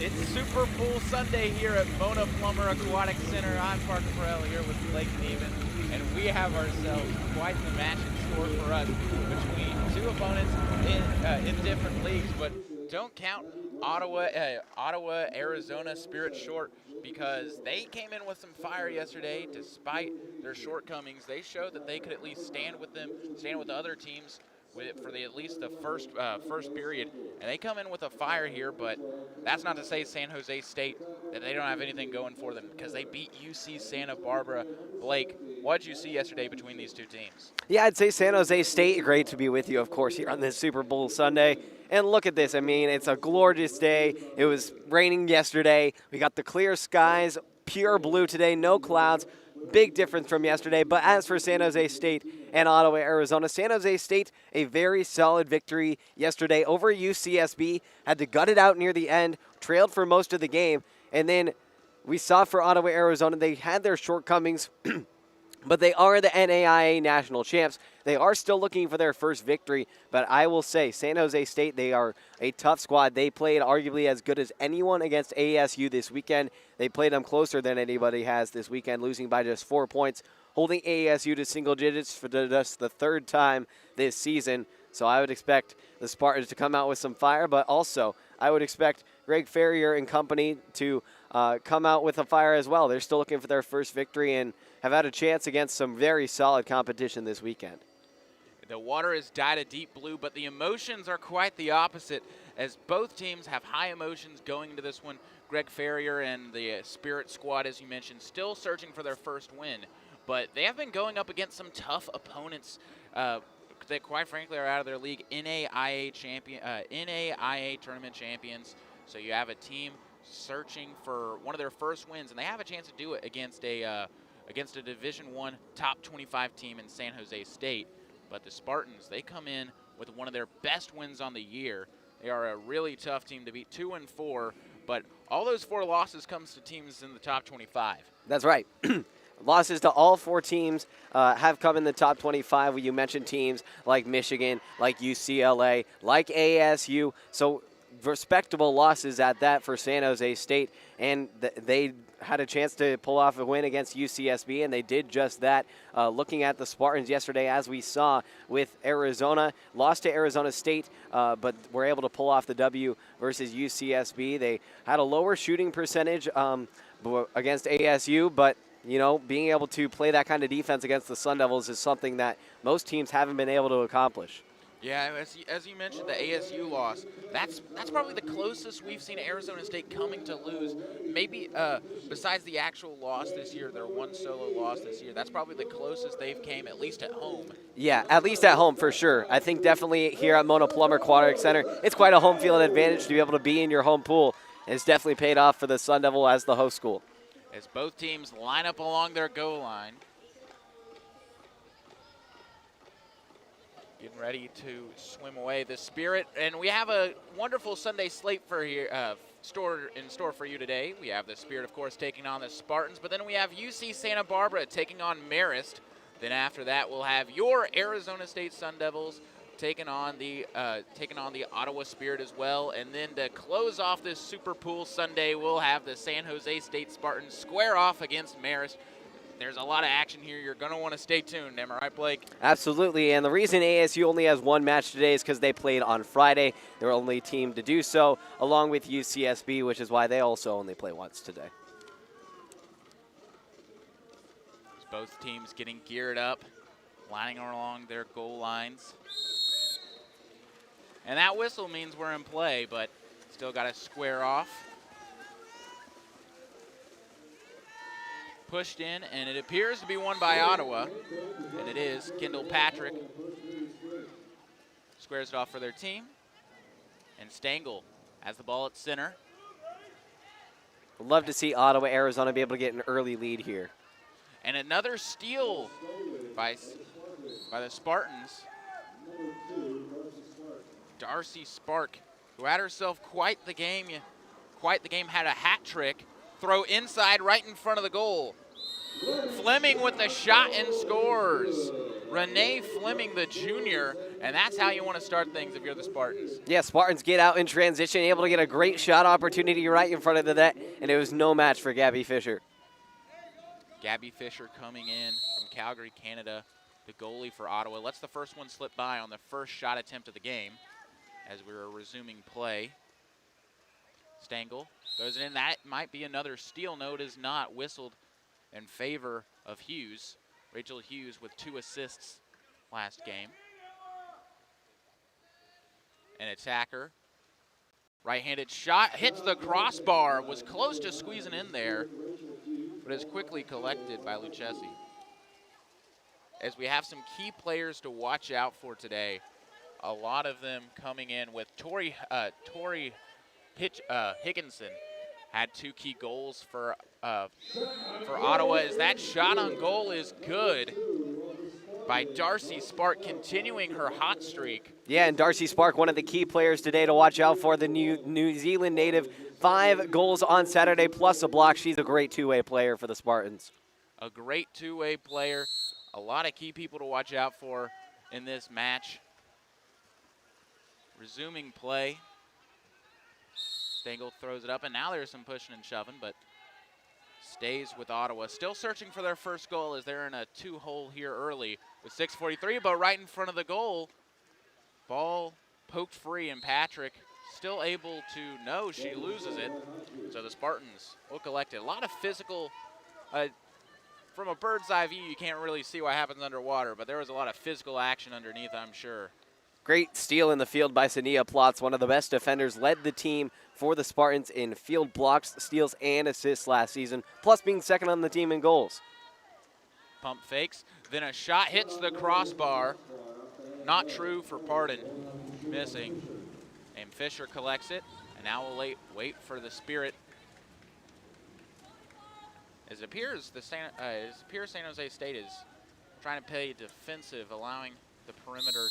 It's Super Bowl Sunday here at Mona Plummer Aquatic Center. I'm Parker Farrell here with Blake Neven, and we have ourselves quite the match in store for us between two opponents in different leagues. But don't count Ottawa, Arizona Spirit short, because they came in with some fire yesterday. Despite their shortcomings, they showed that they could at least stand with the other teams for at least the first period, and they come in with a fire here. But that's not to say San Jose State that they don't have anything going for them, because they beat UC Santa Barbara. Blake, what did you see yesterday between these two teams? Yeah, I'd say San Jose State. Great to be with you, of course, here on this Super Bowl Sunday. And look at this. I mean, it's a gorgeous day. It was raining yesterday. We got the clear skies, pure blue today, no clouds. Big difference from yesterday. But as for San Jose State and Ottawa, Arizona, San Jose State, a very solid victory yesterday over UCSB. Had to gut it out near the end, trailed for most of the game. And then we saw for Ottawa, Arizona, they had their shortcomings, but they are the NAIA national champs. They are still looking for their first victory, but I will say San Jose State, they are a tough squad. They played arguably as good as anyone against ASU this weekend. They played them closer than anybody has this weekend, losing by just 4 points, holding ASU to single digits for just the third time this season. So I would expect the Spartans to come out with some fire, but also I would expect Greg Ferrier and company to come out with a fire as well. They're still looking for their first victory and have had a chance against some very solid competition this weekend. The water is dyed a deep blue, but the emotions are quite the opposite, as both teams have high emotions going into this one. Greg Ferrier and the Spirit squad, as you mentioned, still searching for their first win, but they have been going up against some tough opponents that, quite frankly, are out of their league. NAIA tournament champions. So you have a team searching for one of their first wins, and they have a chance to do it against a Division I top 25 team in San Jose State. But the Spartans, they come in with one of their best wins on the year. They are a really tough team to beat, 2-4, but all those 4 losses comes to teams in the top 25. That's right. Losses to all 4 teams have come in the top 25. You mentioned teams like Michigan, like UCLA, like ASU. So respectable losses at that for San Jose State, and they had a chance to pull off a win against UCSB, and they did just that. Looking at the Spartans yesterday, as we saw with Arizona, lost to Arizona State, but were able to pull off the W versus UCSB. They had a lower shooting percentage against ASU, but you know, being able to play that kind of defense against the Sun Devils is something that most teams haven't been able to accomplish. Yeah, as you mentioned, the ASU loss, that's probably the closest we've seen Arizona State coming to lose. Maybe besides the actual loss this year, their one solo loss this year, that's probably the closest they've came, at least at home. Yeah, at least at home for sure. I think definitely here at Mona Plummer Aquatic Center, it's quite a home field advantage to be able to be in your home pool. And it's definitely paid off for the Sun Devil as the host school. As both teams line up along their goal line. Getting ready to swim away the Spirit, and we have a wonderful Sunday slate for here in store for you today. We have the Spirit, of course, taking on the Spartans, but then we have UC Santa Barbara taking on Marist. Then after that, we'll have your Arizona State Sun Devils taking on the Ottawa Spirit as well. And then to close off this Super Pool Sunday, we'll have the San Jose State Spartans square off against Marist. There's a lot of action here. You're going to want to stay tuned. Am I right, Blake? Absolutely. And the reason ASU only has one match today is because they played on Friday. They're the only team to do so, along with UCSB, which is why they also only play once today. Both teams getting geared up, lining along their goal lines. And that whistle means we're in play, but still got to square off. Pushed in, and it appears to be won by Ottawa, and it is. Kendall Patrick squares it off for their team, and Stengel has the ball at center. I'd love to see Ottawa, Arizona be able to get an early lead here. And another steal by the Spartans. Darcy Spark, who had herself quite the game, had a hat trick. Throw inside right in front of the goal. Fleming with the shot and scores. Renee Fleming, the junior, And that's how you want to start things if you're the Spartans. Yeah, Spartans get out in transition, able to get a great shot opportunity right in front of the net, and it was no match for Gabby Fisher. Gabby Fisher coming in from Calgary, Canada, the goalie for Ottawa. Lets the first one slip by on the first shot attempt of the game as we were resuming play. Stengel goes it in. That might be another steal. No, it is not. Whistled in favor of Hughes. Rachel Hughes with 2 assists last game. An attacker. Right-handed shot. Hits the crossbar. Was close to squeezing in there, but is quickly collected by Lucchesi. As we have some key players to watch out for today, a lot of them coming in with Tori Higginson had 2 key goals for Ottawa. As that shot on goal is good by Darcy Spark, continuing her hot streak. Yeah, and Darcy Spark, one of the key players today to watch out for, the New Zealand native. 5 goals on Saturday plus a block. She's a great two-way player for the Spartans. A great two-way player. A lot of key people to watch out for in this match. Resuming play. Stengel throws it up, and now there's some pushing and shoving, but stays with Ottawa. Still searching for their first goal as they're in a 2-hole here early with 6:43, but right in front of the goal. Ball poked free, and Patrick still able to, no, she loses it. So the Spartans will collect it. A lot of physical, from a bird's eye view, you can't really see what happens underwater, but there was a lot of physical action underneath, I'm sure. Great steal in the field by Sania Plotz, one of the best defenders, led the team for the Spartans in field blocks, steals, and assists last season, plus being second on the team in goals. Pump fakes, then a shot hits the crossbar. Not true for Pardon, missing. And Fisher collects it, and now we'll wait for the Spirit. As it appears, San Jose State is trying to play defensive, allowing the perimeter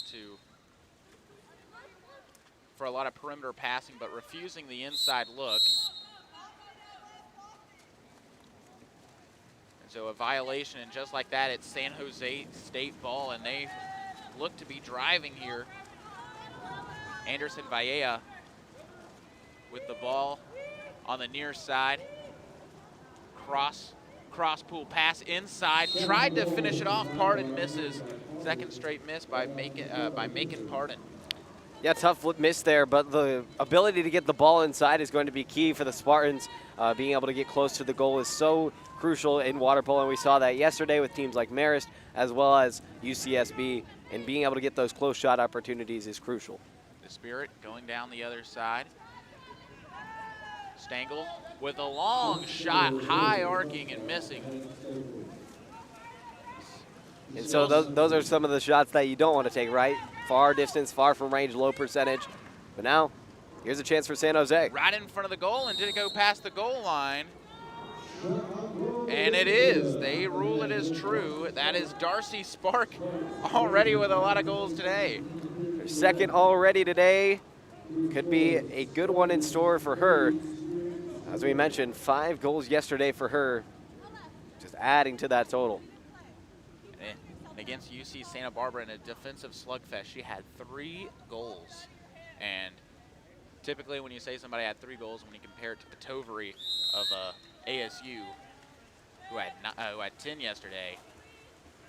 for a lot of perimeter passing, but refusing the inside look. And so a violation, and just like that, it's San Jose State ball, and they look to be driving here. Anderson Valleja with the ball on the near side. Cross pool pass inside. Tried to finish it off. Pardon misses. Second straight miss by Macon Pardon. Yeah, tough miss there, but the ability to get the ball inside is going to be key for the Spartans. Being able to get close to the goal is so crucial in water polo, and we saw that yesterday with teams like Marist as well as UCSB, and being able to get those close shot opportunities is crucial. The Spirit going down the other side. Stengel with a long shot, high arcing and missing. And so those are some of the shots that you don't want to take, right? Far distance, far from range, low percentage. But now, here's a chance for San Jose. Right in front of the goal, and did it go past the goal line? And it is. They rule it as true. That is Darcy Spark already with a lot of goals today. Her second already today. Could be a good one in store for her. As we mentioned, 5 goals yesterday for her. Just adding to that total. And against UC Santa Barbara in a defensive slugfest, she had 3 goals. And typically when you say somebody had 3 goals, when you compare it to the Tovery of ASU, who had 10 yesterday,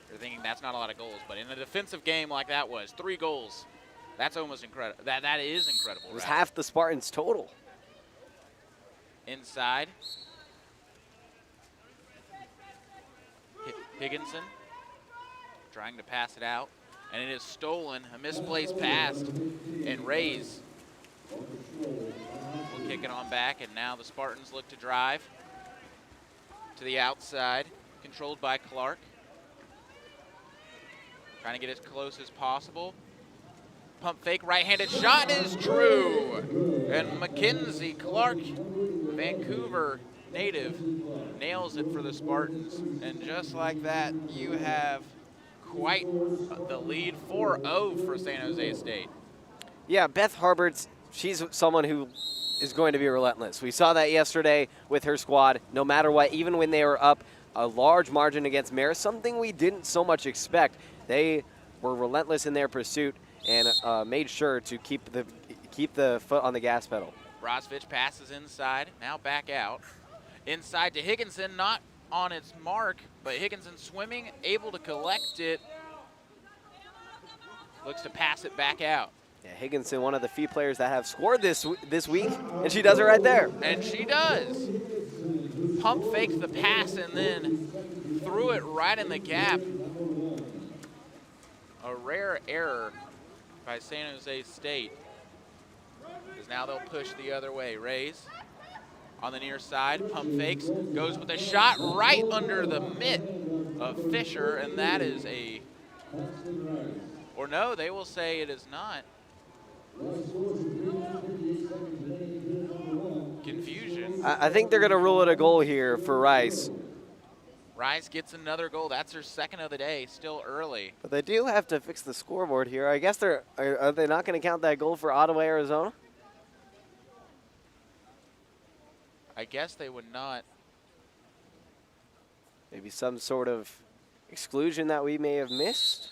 you're thinking that's not a lot of goals. But in a defensive game like that was, 3 goals, that's almost incredible. That is incredible. It was half the Spartans' total. Inside. Higginson trying to pass it out, and it is stolen. A misplaced pass, and Rays will kick it on back, and now the Spartans look to drive to the outside, controlled by Clark. Trying to get as close as possible. Pump fake, right-handed shot is true. And Mackenzie Clark, Vancouver native, nails it for the Spartans. And just like that, you have quite the lead, 4-0 for San Jose State. Yeah, Beth Harberts, she's someone who is going to be relentless. We saw that yesterday with her squad. No matter what, even when they were up a large margin against Marist, something we didn't so much expect, they were relentless in their pursuit. and made sure to keep the foot on the gas pedal. Brozovich passes inside, now back out. Inside to Higginson, not on its mark, but Higginson swimming, able to collect it. Looks to pass it back out. Yeah, Higginson, one of the few players that have scored this week, and she does it right there. And she does. Pump faked the pass and then threw it right in the gap. A rare error by San Jose State. Because now they'll push the other way. Rays on the near side, pump fakes, goes with a shot right under the mitt of Fisher, and that is a, or no, they will say it is not. Confusion. I think they're going to rule it a goal here for Rice. Rice gets another goal. That's her second of the day, still early. But they do have to fix the scoreboard here. I guess are they not going to count that goal for Ottawa, Arizona? I guess they would not. Maybe some sort of exclusion that we may have missed.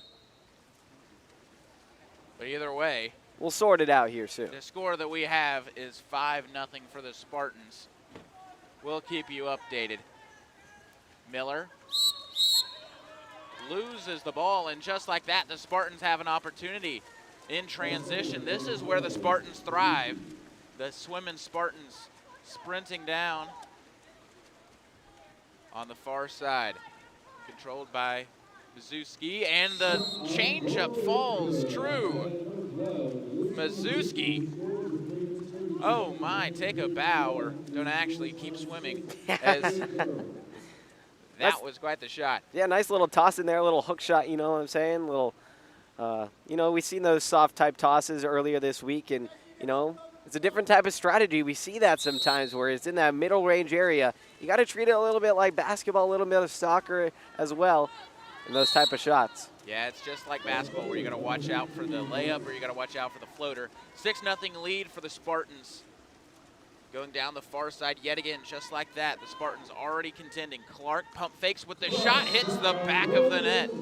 But either way, we'll sort it out here soon. The score that we have is 5-0 for the Spartans. We'll keep you updated. Miller loses the ball, and just like that, the Spartans have an opportunity in transition. This is where the Spartans thrive. The swimming Spartans sprinting down on the far side. Controlled by Mazewski, and the changeup falls true. Mazewski, oh my, take a bow or don't actually keep swimming. As that was quite the shot. Yeah, nice little toss in there, a little hook shot, you know what I'm saying? Little, you know, we've seen those soft type tosses earlier this week, and, you know, it's a different type of strategy. We see that sometimes where it's in that middle range area. You got to treat it a little bit like basketball, a little bit of soccer as well in those type of shots. Yeah, it's just like basketball where you got to watch out for the layup or you got to watch out for the floater. 6-0 lead for the Spartans. Going down the far side yet again, just like that. The Spartans already contending. Clark pump fakes with the shot, hits the back of the net.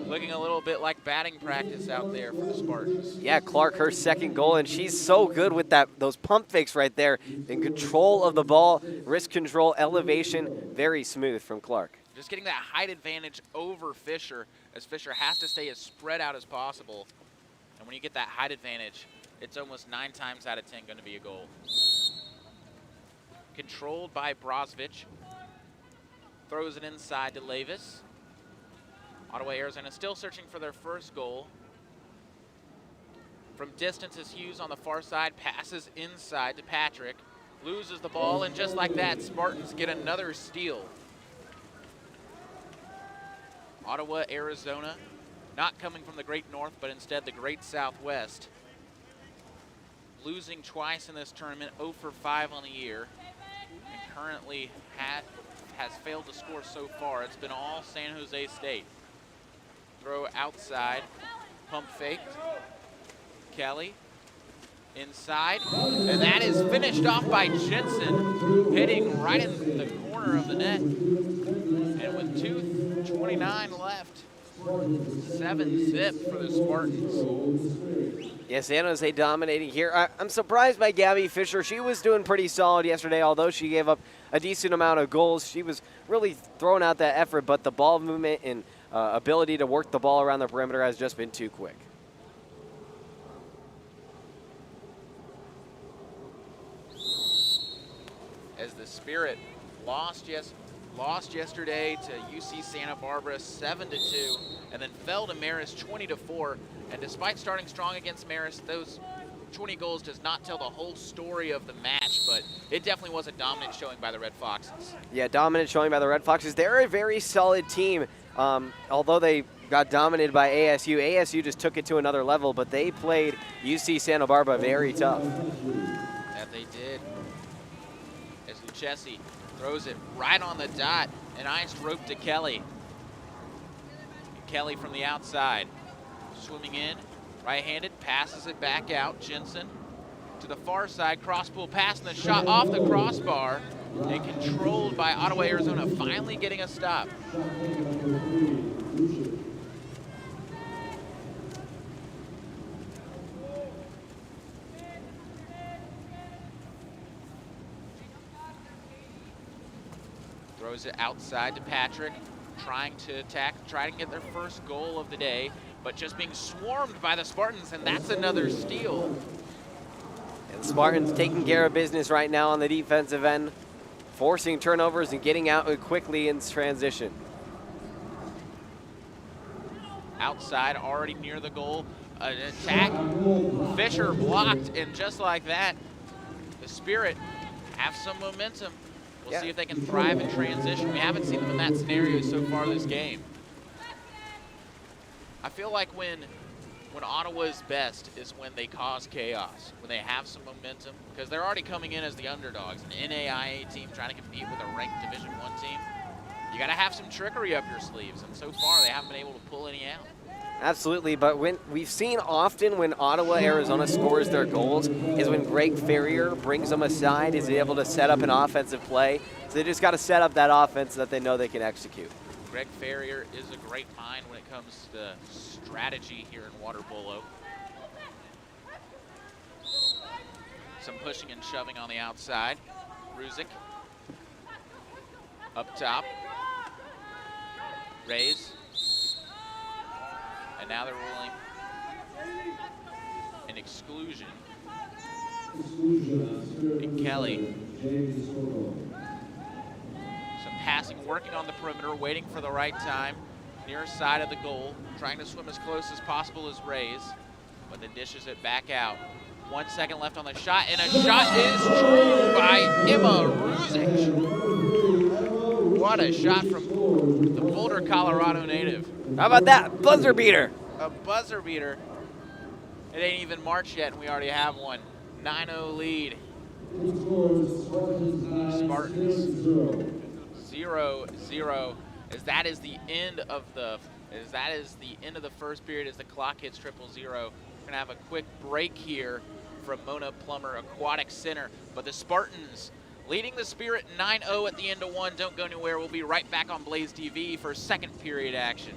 Looking a little bit like batting practice out there for the Spartans. Yeah, Clark, her second goal, and she's so good with those pump fakes right there. In control of the ball, wrist control, elevation, very smooth from Clark. Just getting that height advantage over Fisher, as Fisher has to stay as spread out as possible. And when you get that height advantage, it's almost 9 times out of 10 going to be a goal. Controlled by Brozovich. Throws it inside to Levis. Ottawa, Arizona still searching for their first goal. From distance is Hughes on the far side, passes inside to Patrick. Loses the ball, and just like that, Spartans get another steal. Ottawa, Arizona, not coming from the Great North, but instead the Great Southwest. Losing twice in this tournament, 0 for 5 on the year, and currently has failed to score so far. It's been all San Jose State. Throw outside, pump faked. Kelly inside, and that is finished off by Jensen, hitting right in the corner of the net. And with 2:29 left, 7-0 for the Spartans. Yeah, San Jose dominating here. I'm surprised by Gabby Fisher. She was doing pretty solid yesterday, although she gave up a decent amount of goals. She was really throwing out that effort, but the ball movement and ability to work the ball around the perimeter has just been too quick. As the Spirit lost yesterday to UC Santa Barbara 7-2, and then fell to Marist 20-4. And despite starting strong against Marist, those 20 goals does not tell the whole story of the match, but it definitely was a dominant showing by the Red Foxes. Yeah, dominant showing by the Red Foxes. They're a very solid team. Although they got dominated by ASU, ASU just took it to another level, but they played UC Santa Barbara very tough. That they did. As Lucchesi throws it right on the dot, an iced rope to Kelly. And Kelly from the outside, swimming in, right-handed, passes it back out. Jensen to the far side, cross-pool pass, and the shot off the crossbar, and controlled by Ottawa, Arizona, finally getting a stop. Throws it outside to Patrick, trying to attack, trying to get their first goal of the day, but just being swarmed by the Spartans, and that's another steal. And the Spartans taking care of business right now on the defensive end, forcing turnovers and getting out quickly in transition. Outside, already near the goal, an attack. Fisher blocked, and just like that, the Spirit have some momentum. We'll see if they can thrive in transition. We haven't seen them in that scenario so far this game. I feel like when Ottawa's best is when they cause chaos, when they have some momentum, because they're already coming in as the underdogs, an NAIA team trying to compete with a ranked Division I team. You got to have some trickery up your sleeves, and so far they haven't been able to pull any out. Absolutely, but when we've seen often when Ottawa, Arizona scores their goals is when Greg Ferrier brings them aside, is able to set up an offensive play. So they just got to set up that offense that they know they can execute. Greg Ferrier is a great mind when it comes to strategy here in water polo. Some pushing and shoving on the outside. Ruzic up top. Rays. And now they're ruling an exclusion. And Kelly. Some passing, working on the perimeter, waiting for the right time. Near side of the goal, trying to swim as close as possible as Rays, but then dishes it back out. 1 second left on the shot, and a shot is true by Emma Ruzic. What a shot from the Boulder, Colorado native. How about that? Buzzer beater. A buzzer beater. It ain't even March yet, and we already have one. 9-0 lead. Spartans 0-0. As that is the end of the first period as the clock hits 0-0. We're gonna have a quick break here from Mona Plummer Aquatic Center, but the Spartans leading the Spirit 9-0 at the end of one. Don't go anywhere. We'll be right back on Blaze TV for second period action.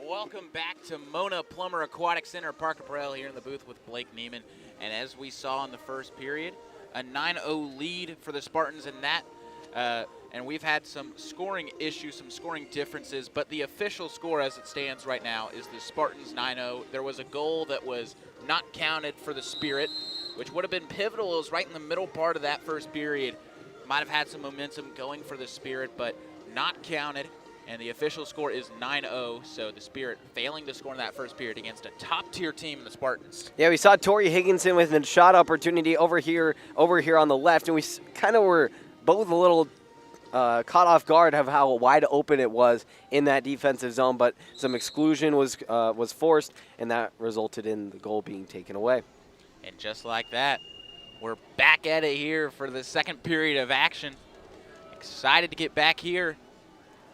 Welcome back to Mona Plummer Aquatic Center. Parker Burrell here in the booth with Blake Neiman. And as we saw in the first period, a 9-0 lead for the Spartans in that. And we've had some scoring issues, some scoring differences, but the official score as it stands right now is the Spartans 9-0. There was a goal that was not counted for the Spirit, which would have been pivotal. It was right in the middle part of that first period. Might have had some momentum going for the Spirit, but not counted. And the official score is 9-0, so the Spirit failing to score in that first period against a top-tier team, the Spartans. Yeah, we saw Tori Higginson with a shot opportunity over here on the left, and we kind of were both a little caught off guard of how wide open it was in that defensive zone, but some exclusion was forced, and that resulted in the goal being taken away. And just like that, we're back at it here for the second period of action. Excited to get back here.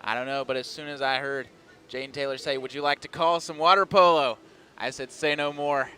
I don't know, but as soon as I heard Jane Taylor say, "Would you like to call some water polo?" I said, "Say no more.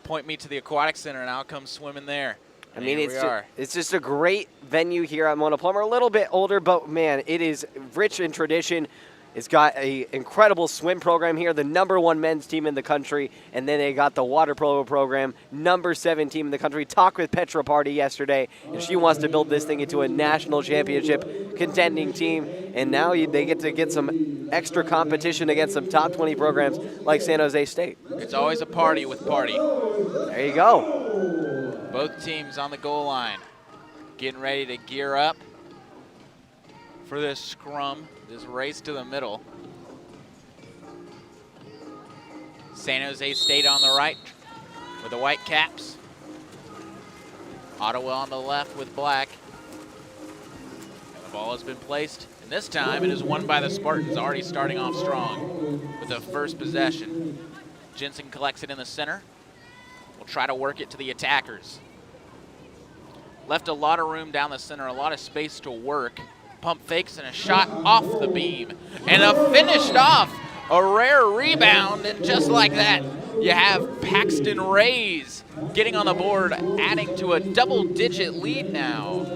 Point me to the aquatic center and I'll come swimming there." I mean, it's just a great venue here at Mona Plummer. A little bit older, but man, it is rich in tradition. It's got an incredible swim program here, the #1 men's team in the country, and then they got the water polo program, #7 team in the country. Talked with Petra Party yesterday, and she wants to build this thing into a national championship contending team, and now they get to get some extra competition against some top 20 programs like San Jose State. It's always a party with Party. There you go. Both teams on the goal line, getting ready to gear up for this scrum, this race to the middle. San Jose State on the right with the white caps. Ottawa on the left with black. And the ball has been placed, and this time it is won by the Spartans, already starting off strong with the first possession. Jensen collects it in the center. We'll try to work it to the attackers. Left a lot of room down the center, a lot of space to work. Pump fakes and a shot off the beam. And a finished off, a rare rebound, and just like that, you have Paxton Rays getting on the board, adding to a double-digit lead now.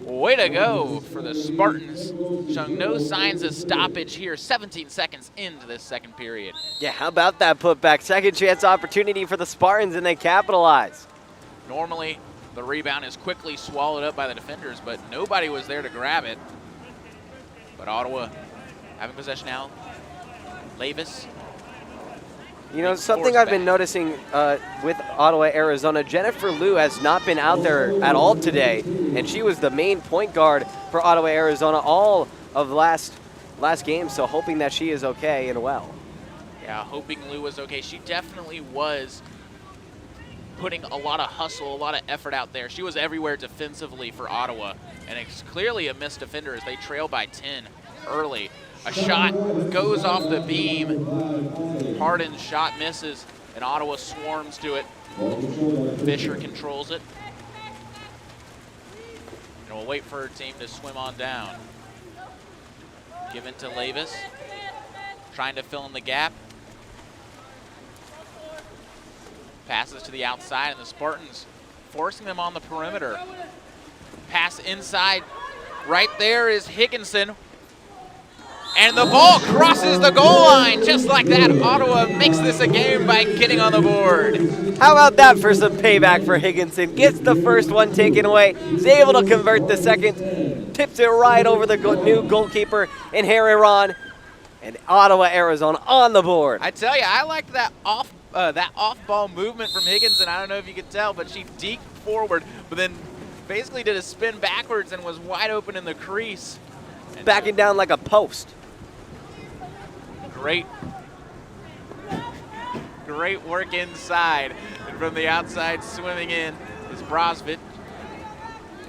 Way to go for the Spartans, showing no signs of stoppage here, 17 seconds into this second period. Yeah, how about that putback? Second chance opportunity for the Spartans, and they capitalize. Normally, the rebound is quickly swallowed up by the defenders, but nobody was there to grab it. But Ottawa having possession now. Lavis. You know, something I've been noticing with Ottawa, Arizona, Jennifer Liu has not been out there at all today, and she was the main point guard for Ottawa, Arizona all of last game, so hoping that she is okay and well. Yeah, hoping Liu was okay. She definitely was putting a lot of hustle, a lot of effort out there. She was everywhere defensively for Ottawa, and it's clearly a missed defender as they trail by 10 early. A shot goes off the beam. Harden's shot misses, and Ottawa swarms to it. Fisher controls it. And we'll wait for her team to swim on down. Given to Lavis, trying to fill in the gap. Passes to the outside, and the Spartans forcing them on the perimeter. Pass inside. Right there is Higginson. And the ball crosses the goal line. Just like that, Ottawa makes this a game by getting on the board. How about that for some payback for Higginson? Gets the first one taken away. Is able to convert the second. Tips it right over the new goalkeeper in Harry Ron. And Ottawa, Arizona on the board. I tell you, I liked that off-ball movement from Higginson. I don't know if you could tell, but she deked forward, but then basically did a spin backwards and was wide open in the crease. And backing down like a post. Great work inside. And from the outside, swimming in is Brosvit.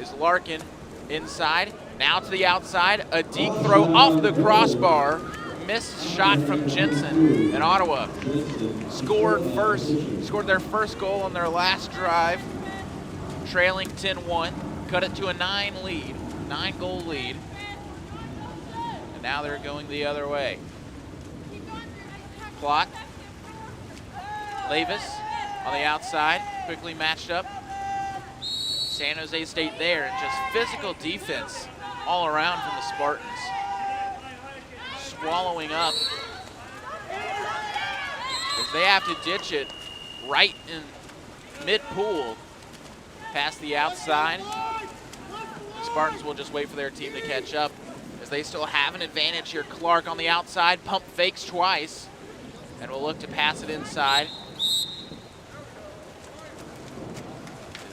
Is Larkin inside. Now to the outside, a deep throw off the crossbar. Missed shot from Jensen, and Ottawa scored their first goal on their last drive, trailing 10-1, cut it to a 9-goal lead, and now they're going the other way. Plot, Lavis on the outside, quickly matched up. San Jose State there, and just physical defense all around from the Spartans. Swallowing up as they have to ditch it right in mid-pool. Past the outside. The Spartans will just wait for their team to catch up as they still have an advantage here. Clark on the outside, pump fakes twice, and will look to pass it inside.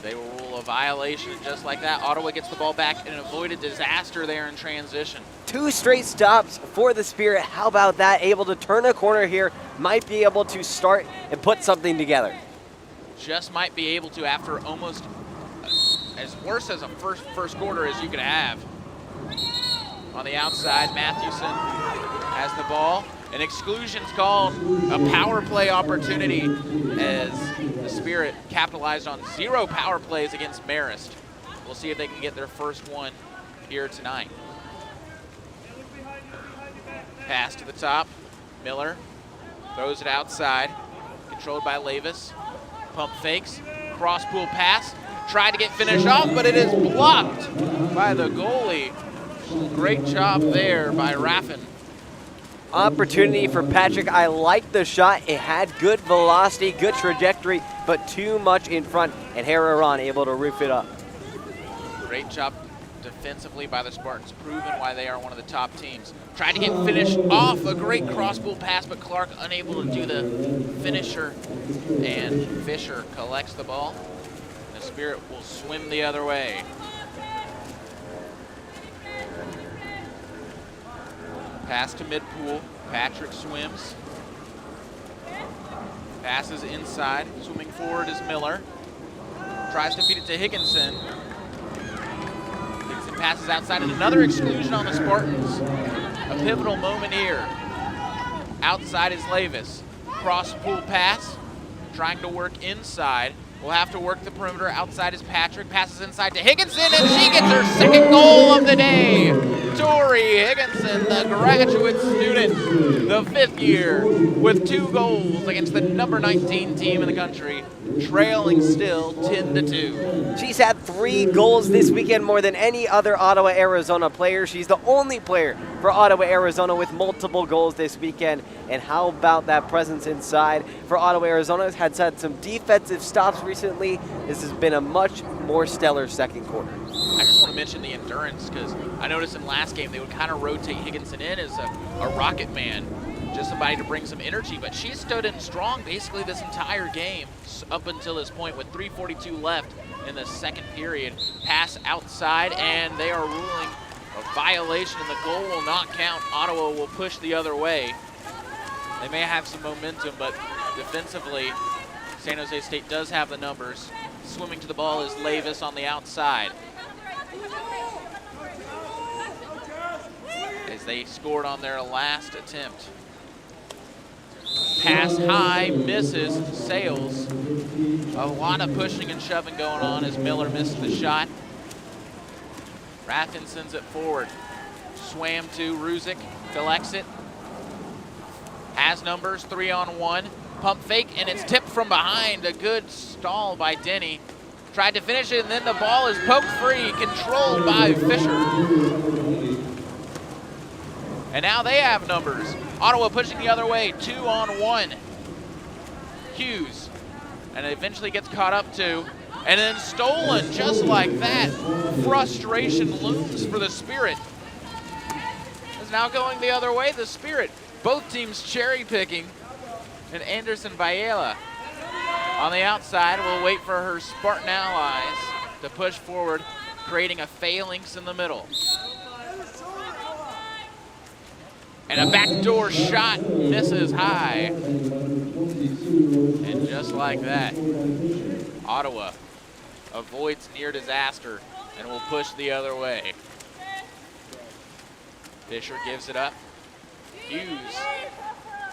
They will rule a violation, and just like that, Ottawa gets the ball back and avoided disaster there in transition. 2 straight stops for the Spirit. How about that? Able to turn a corner here. Might be able to start and put something together. Just might be able to after almost as worse as a first quarter as you could have. On the outside, Mathewson has the ball. An exclusion's called, a power play opportunity as the Spirit capitalized on 0 power plays against Marist. We'll see if they can get their first one here tonight. Pass to the top, Miller throws it outside, controlled by Lavis. Pump fakes, cross pool pass, tried to get finished off, but it is blocked by the goalie. Great job there by Raffin. Opportunity for Patrick. I like the shot. It had good velocity, good trajectory, but too much in front, and Hararon able to roof it up. Great job defensively by the Spartans, proving why they are one of the top teams. Tried to get finished off, a great cross pool pass, but Clark unable to do the finisher, and Fisher collects the ball. The Spirit will swim the other way. Pass to mid-pool, Patrick swims. Passes inside, swimming forward is Miller. Tries to feed it to Higginson. Higginson passes outside, and another exclusion on the Spartans. A pivotal moment here. Outside is Lavis. Cross pool pass, trying to work inside. Will have to work the perimeter. Outside is Patrick. Passes inside to Higginson, and she gets her second goal of the day. Tori Higginson, the graduate student, the 5th year, with 2 goals against the number 19 team in the country, trailing still 10-2. She's had 3 goals this weekend, more than any other Ottawa, Arizona player. She's the only player for Ottawa, Arizona with multiple goals this weekend. And how about that presence inside for Ottawa, Arizona? Has had some defensive stops recently. This has been a much more stellar second quarter. I just want to mention the endurance, because I noticed in last game they would kind of rotate Higginson in as a rocket man, just somebody to bring some energy, but she stood in strong basically this entire game up until this point with 3:42 left in the second period. Pass outside, and they are ruling a violation, and the goal will not count. Ottawa will push the other way. They may have some momentum, but defensively, San Jose State does have the numbers. Swimming to the ball is Lavis on the outside. As they scored on their last attempt. Pass high, misses, Sales. A lot of pushing and shoving going on as Miller missed the shot. Raffin sends it forward. Swam to Ruzick, collects it. Has numbers, 3-on-1. Pump fake, and it's tipped from behind. A good stall by Denny. Tried to finish it, and then the ball is poked free, controlled by Fisher. And now they have numbers. Ottawa pushing the other way, 2-on-1. Hughes, and it eventually gets caught up to, and then stolen just like that. Frustration looms for the Spirit. It's now going the other way, the Spirit. Both teams cherry picking, and Anderson Viela on the outside will wait for her Spartan allies to push forward, creating a phalanx in the middle. And a backdoor shot misses high. And just like that, Ottawa avoids near disaster and will push the other way. Fisher gives it up. Hughes,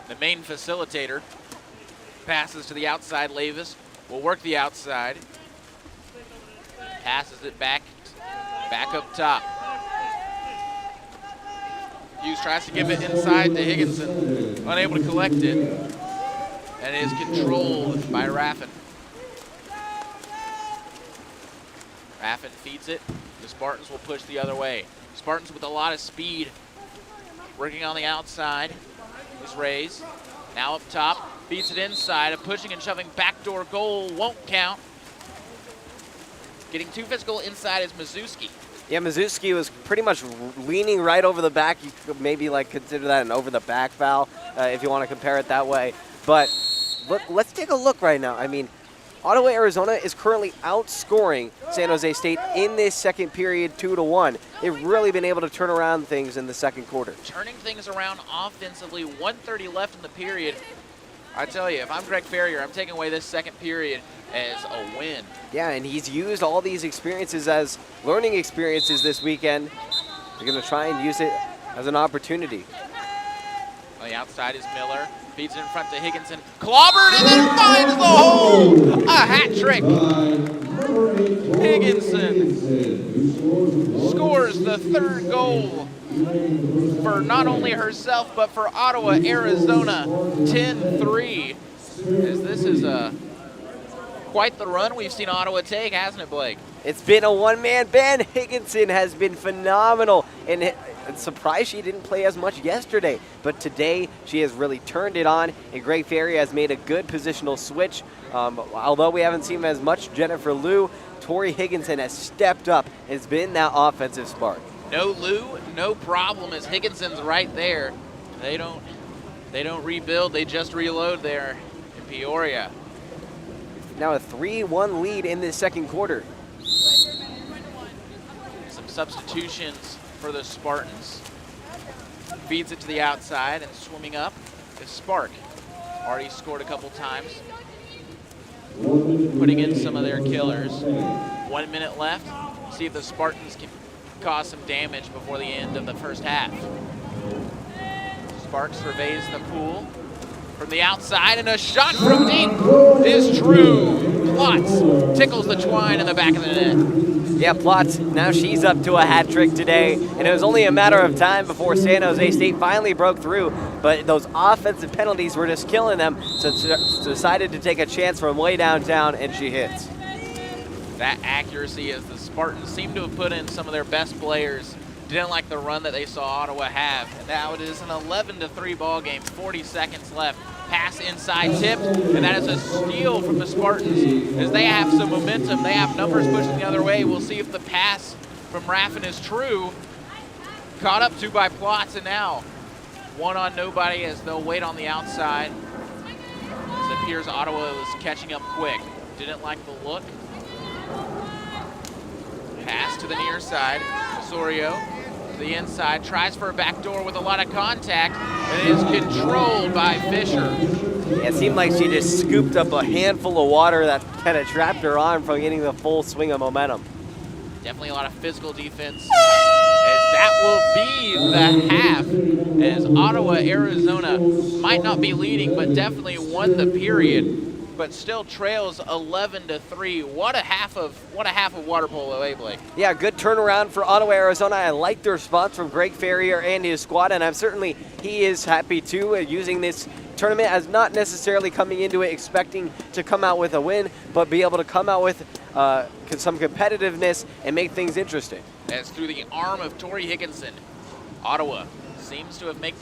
the main facilitator, passes to the outside. Lavis will work the outside. Passes it back up top. Hughes tries to give it inside to Higginson, unable to collect it, and is controlled by Raffin. Raffin feeds it. The Spartans will push the other way. Spartans with a lot of speed, working on the outside is Rays. Now up top, feeds it inside. A pushing and shoving backdoor goal won't count. Getting too physical inside is Mizuski. Yeah, Mizuski was pretty much leaning right over the back. You could maybe consider that an over-the-back foul if you want to compare it that way. But let's take a look right now. I mean, Ottawa, Arizona is currently outscoring San Jose State in this second period 2-1. They've really been able to turn around things in the second quarter. Turning things around offensively, 1:30 left in the period. I tell you, if I'm Greg Ferrier, I'm taking away this second period as a win. Yeah, and he's used all these experiences as learning experiences this weekend. They're going to try and use it as an opportunity. On the outside is Miller. Feeds it in front to Higginson. Clobbered and then finds the hole! A hat trick! Higginson scores the third goal for not only herself, but for Ottawa, Arizona, 10-3. As this is quite the run we've seen Ottawa take, hasn't it, Blake? It's been a one-man band. Higginson has been phenomenal, and I'm surprised she didn't play as much yesterday. But today, she has really turned it on, and Greg Ferrier has made a good positional switch. Although we haven't seen as much Jennifer Liu, Tori Higginson has stepped up and has been that offensive spark. No Liu, no problem, as Higginson's right there. They don't rebuild, they just reload there in Peoria. Now a 3-1 lead in this second quarter. Some substitutions for the Spartans. Feeds it to the outside and swimming up is Spark. Already scored a couple times. Putting in some of their killers. 1 minute left. See if the Spartans can cause some damage before the end of the first half. Spark surveys the pool from the outside, and a shot from deep is true. Plotz tickles the twine in the back of the net. Yeah, Plotz, now she's up to a hat trick today, and it was only a matter of time before San Jose State finally broke through, but those offensive penalties were just killing them, so decided to take a chance from way downtown, and she hits. That accuracy, as the Spartans seem to have put in some of their best players. Didn't like the run that they saw Ottawa have. And now it is an 11-3 ball game, 40 seconds left. Pass inside tipped, and that is a steal from the Spartans as they have some momentum. They have numbers pushing the other way. We'll see if the pass from Raffin is true. Caught up to by Plotz, and now one on nobody as they'll wait on the outside. It appears Ottawa was catching up quick. Didn't like the look. Pass to the near side. Osorio to the inside, tries for a back door with a lot of contact, and is controlled by Fisher. It seemed like she just scooped up a handful of water that kind of trapped her arm from getting the full swing of momentum. Definitely a lot of physical defense, as that will be the half, as Ottawa, Arizona might not be leading, but definitely won the period, but still trails 11-3. What a half of water polo, eh, Blake? Yeah, good turnaround for Ottawa, Arizona. I like the response from Greg Ferrier and his squad, and he is happy too, using this tournament as not necessarily coming into it expecting to come out with a win, but be able to come out with some competitiveness and make things interesting. As through the arm of Tori Higginson, Ottawa seems to have made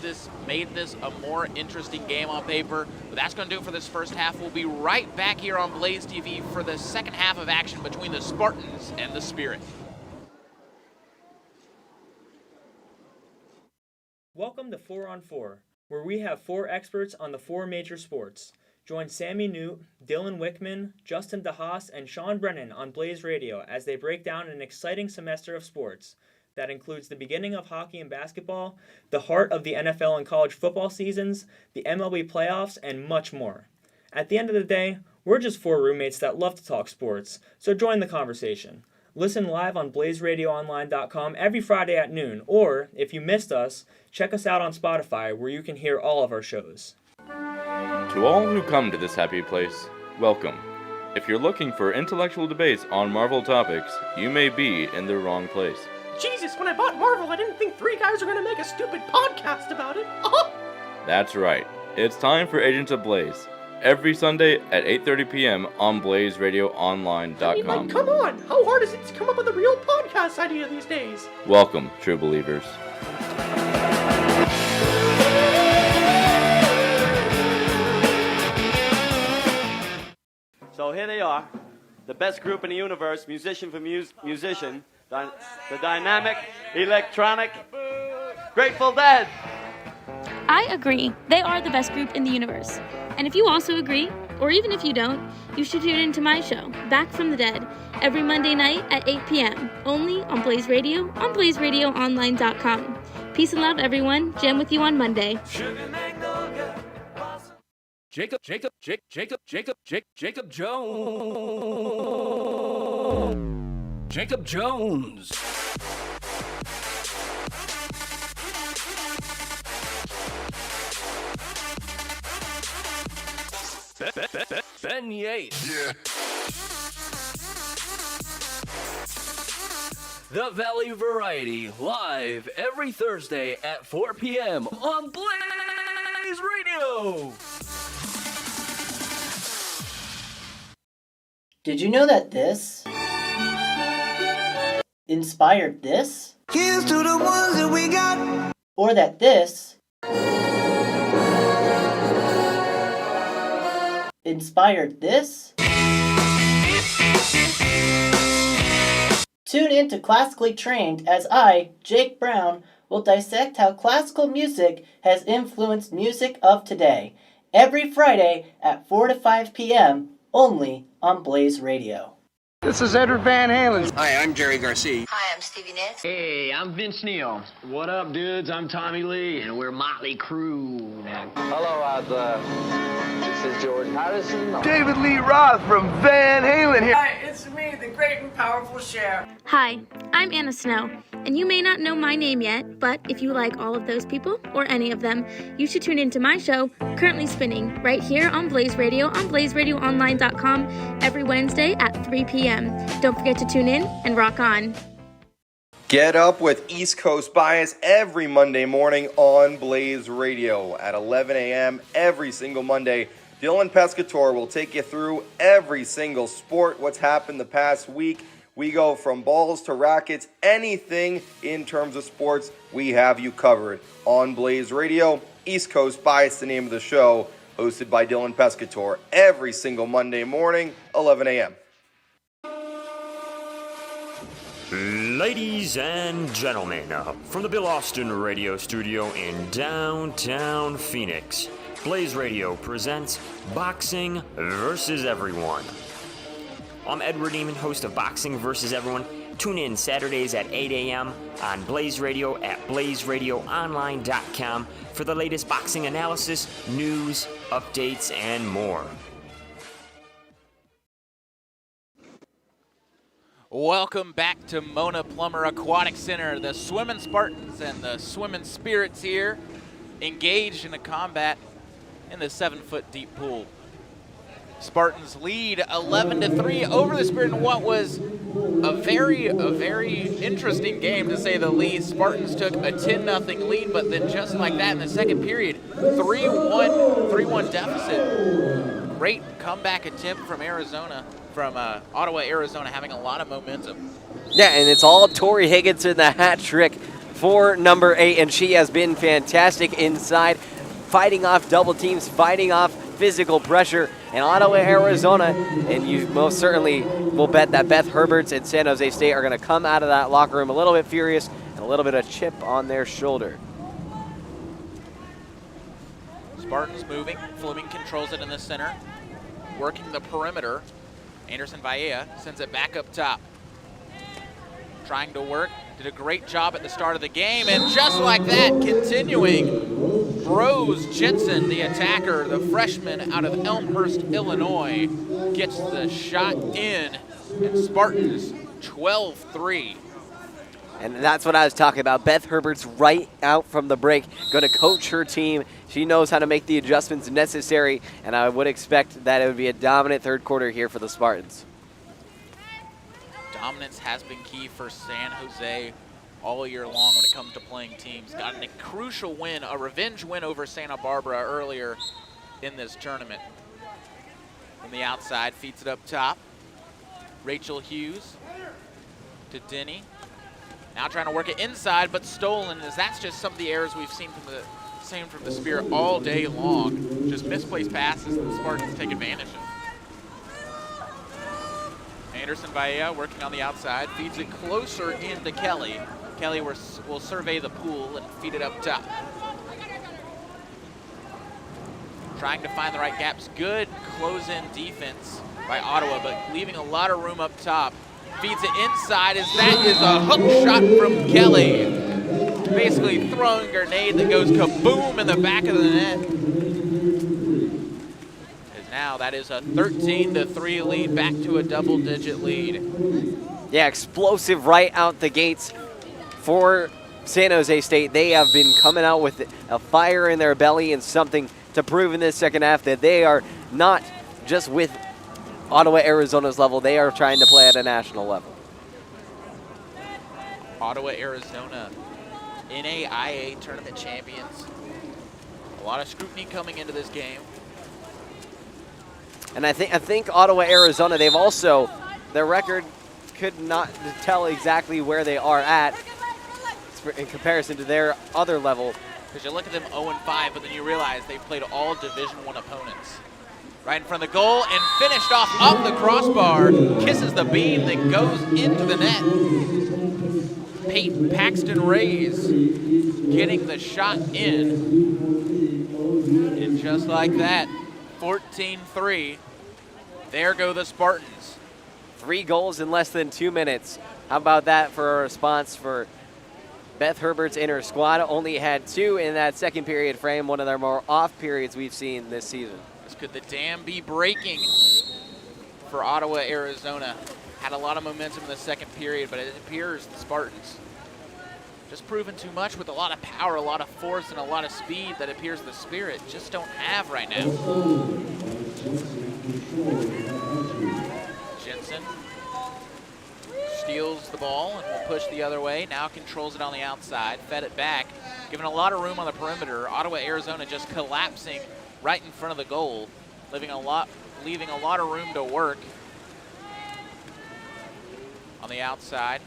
this a more interesting game on paper. But that's going to do it for this first half. We'll be right back here on Blaze TV for the second half of action between the Spartans and the Spirit. Welcome to 4 on 4, where we have 4 experts on the 4 major sports. Join Sammy Newt, Dylan Wickman, Justin DeHaas, and Sean Brennan on Blaze Radio as they break down an exciting semester of sports. That includes the beginning of hockey and basketball, the heart of the NFL and college football seasons, the MLB playoffs, and much more. At the end of the day, we're just 4 roommates that love to talk sports, so join the conversation. Listen live on blazeradioonline.com every Friday at noon, or, if you missed us, check us out on Spotify where you can hear all of our shows. To all who come to this happy place, welcome. If you're looking for intellectual debates on Marvel topics, you may be in the wrong place. Jesus, when I bought Marvel, I didn't think 3 guys were going to make a stupid podcast about it. That's right. It's time for Agents of Blaze. Every Sunday at 8:30 p.m. on blazeradioonline.com. I mean, come on! How hard is it to come up with a real podcast idea these days? Welcome, true believers. So here they are, the best group in the universe, musician for musician, the dynamic, electronic, Grateful Dead. I agree. They are the best group in the universe. And if you also agree, or even if you don't, you should tune into my show, Back from the Dead, every Monday night at 8 p.m., only on Blaze Radio, on blazeradioonline.com. Peace and love, everyone. Jam with you on Monday. Jacob Jones. Ben Yates. Yeah. The Valley Variety, live every Thursday at 4 p.m. on Blaze Radio. Did you know that this inspired this? Here's to the ones that we got. Or that this inspired this? Tune in to Classically Trained as I, Jake Brown, will dissect how classical music has influenced music of today. Every Friday at 4 to 5 p.m. only on Blaze Radio. This is Edward Van Halen. Hi, I'm Jerry Garcia. Hi, I'm Stevie Nicks. Hey, I'm Vince Neil. What up, dudes? I'm Tommy Lee. And we're Motley Crue. Hello out there. This is George Harrison. David Lee Roth from Van Halen here. Hi, it's me, the great and powerful Cher. Hi, I'm Anna Snow, and you may not know my name yet, but if you like all of those people, or any of them, you should tune into my show, Currently Spinning, right here on Blaze Radio, on blazeradioonline.com, every Wednesday at 3 p.m. Don't forget to tune in and rock on. Get up with East Coast Bias every Monday morning on Blaze Radio at 11 a.m. every single Monday. Dylan Pescator will take you through every single sport, what's happened the past week. We go from balls to rackets, anything in terms of sports, we have you covered on Blaze Radio. East Coast Bias, the name of the show, hosted by Dylan Pescator every single Monday morning, 11 a.m. Ladies and gentlemen, from the Bill Austin Radio Studio in downtown Phoenix, Blaze Radio presents Boxing vs. Everyone. I'm Edward Eamon, host of Boxing vs. Everyone. Tune in Saturdays at 8 a.m. on Blaze Radio at blazeradioonline.com for the latest boxing analysis, news, updates, and more. Welcome back to Mona Plummer Aquatic Center. The Swimming Spartans and the Swimming Spirits here engaged in a combat in the 7-foot deep pool. Spartans lead 11-3 over the Spirit in what was a very interesting game, to say the least. Spartans took a 10-0 lead, but then just like that in the second period, 3-1 deficit. Great comeback attempt from Arizona, from Ottawa, Arizona, having a lot of momentum. Yeah, and it's all Tori Higginson, the hat trick for number 8, and she has been fantastic inside, fighting off double teams, fighting off physical pressure. And Ottawa, Arizona, and you most certainly will bet that Beth Herberts and San Jose State are going to come out of that locker room a little bit furious and a little bit of chip on their shoulder. Spartans moving. Fleming controls it in the center, working the perimeter. Anderson Valle sends it back up top. Trying to work. Did a great job at the start of the game, and just like that, continuing. Rose Jensen, the attacker, the freshman out of Elmhurst, Illinois, gets the shot in, and Spartans 12-3. And that's what I was talking about. Beth Herbert's right out from the break, going to coach her team. She knows how to make the adjustments necessary, and I would expect that it would be a dominant third quarter here for the Spartans. Dominance has been key for San Jose all year long when it comes to playing teams. Got a crucial win, a revenge win over Santa Barbara earlier in this tournament. From the outside, feeds it up top. Rachel Hughes to Denny. Now trying to work it inside, but stolen, as that's just some of the errors we've seen from the Spirit all day long. Just misplaced passes that the Spartans take advantage of. Anderson Bahia working on the outside, feeds it closer into Kelly. Kelly will survey the pool and feed it up top. Trying to find the right gaps. Good close-in defense by Ottawa, but leaving a lot of room up top. Feeds it inside, as that is a hook shot from Kelly. Basically throwing a grenade that goes kaboom in the back of the net. As now that is a 13-3 lead, back to a double-digit lead. Yeah, explosive right out the gates for San Jose State. They have been coming out with a fire in their belly and something to prove in this second half that they are not just with Ottawa, Arizona's level. They are trying to play at a national level. Ottawa, Arizona, NAIA tournament champions. A lot of scrutiny coming into this game. And I think Ottawa, Arizona, they've also, their record could not tell exactly where they are at in comparison to their other level. Because you look at them 0-5, but then you realize they've played all Division I opponents. Right in front of the goal and finished off up the crossbar. Kisses the beam that goes into the net. Peyton Paxton Rays getting the shot in. And just like that, 14-3. There go the Spartans. 3 goals in less than 2 minutes. How about that for a response for Beth Herbert's inner squad? Only had 2 in that second period frame, one of their more off periods we've seen this season. Could the dam be breaking for Ottawa, Arizona? Had a lot of momentum in the second period, but it appears the Spartans just proven too much with a lot of power, a lot of force, and a lot of speed that appears the Spirit just don't have right now. Jensen steals the ball and will push the other way. Now controls it on the outside, fed it back, giving a lot of room on the perimeter. Ottawa, Arizona just collapsing right in front of the goal, leaving a lot of room to work. On the outside,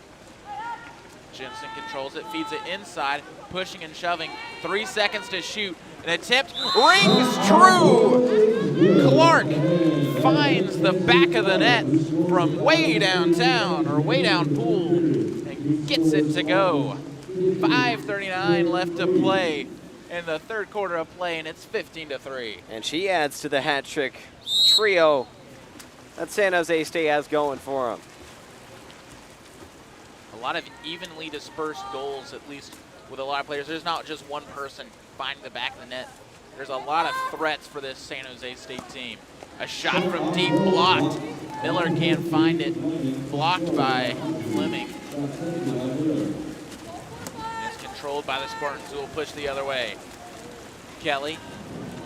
Jensen controls it, feeds it inside, pushing and shoving. 3 seconds to shoot. An attempt rings true. Clark finds the back of the net from way downtown, or way down pool, and gets it to go. 5:39 left to play in the third quarter of play, and it's 15-3. And she adds to the hat trick trio that San Jose State has going for them. A lot of evenly dispersed goals, at least with a lot of players. There's not just one person finding the back of the net. There's a lot of threats for this San Jose State team. A shot from deep, blocked. Miller can't find it. Blocked by Fleming. Controlled by the Spartans, who will push the other way. Kelly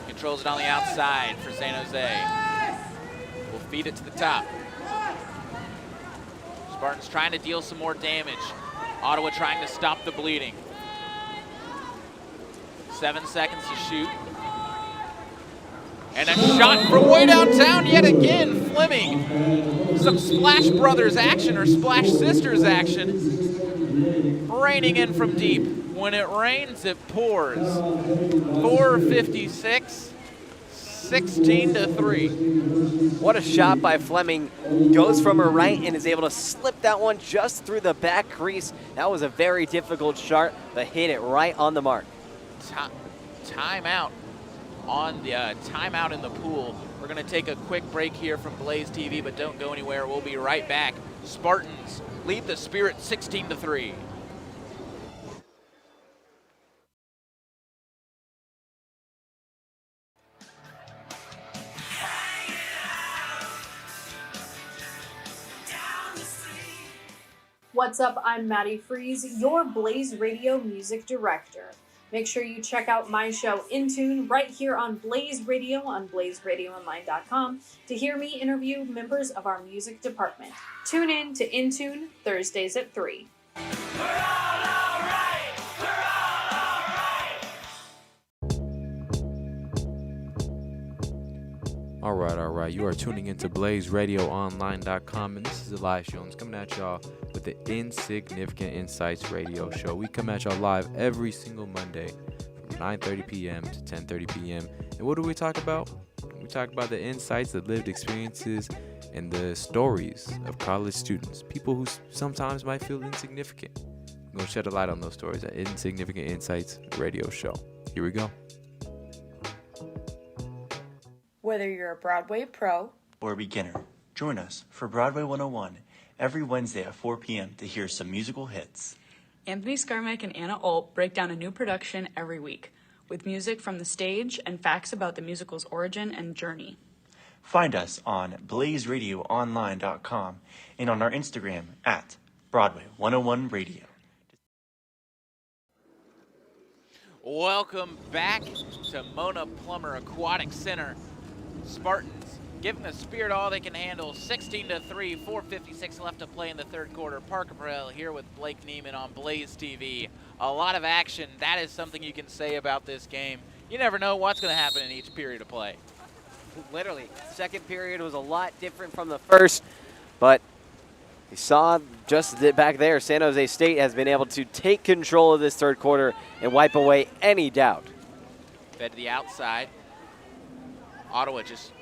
controls it on the outside for San Jose. Will feed it to the top. Spartans trying to deal some more damage. Ottawa trying to stop the bleeding. 7 seconds to shoot. And a shot from way downtown yet again. Fleming. Some Splash Brothers action, or Splash Sisters action. Raining in from deep. When it rains, it pours. 4:56, 16-3. What a shot by Fleming. Goes from her right and is able to slip that one just through the back crease. That was a very difficult shot, but hit it right on the mark. Timeout on the timeout in the pool. We're going to take a quick break here from Blaze TV, but don't go anywhere. We'll be right back. Spartans lead the Spirit 16-3. What's up? I'm Maddie Freeze, your Blaze Radio music director. Make sure you check out my show In Tune right here on Blaze Radio on blazeradioonline.com to hear me interview members of our music department. Tune in to In Tune Thursdays at 3. All right. You are tuning into blazeradioonline.com, and this is Elias Jones coming at y'all with the Insignificant Insights radio show. We come at y'all live every single Monday from 9:30 p.m. to 10:30 p.m. And what do we talk about? We talk about the insights, the lived experiences, and the stories of college students, people who sometimes might feel insignificant. I'm going to shed a light on those stories at Insignificant Insights Radio Show. Here we go. Whether you're a Broadway pro or a beginner, join us for Broadway 101 every Wednesday at 4 p.m. to hear some musical hits. Anthony Skarmek and Anna Olt break down a new production every week, with music from the stage and facts about the musical's origin and journey. Find us on blazeradioonline.com and on our Instagram at Broadway 101 Radio. Welcome back to Mona Plummer Aquatic Center. Spartans giving the Spirit all they can handle. 16-3, 4:56 left to play in the third quarter. Parker Burrell here with Blake Neiman on Blaze TV. A lot of action. That is something you can say about this game. You never know what's going to happen in each period of play. Literally, second period was a lot different from the first, but you saw just back there, San Jose State has been able to take control of this third quarter and wipe away any doubt. Fed to the outside. Ottawa just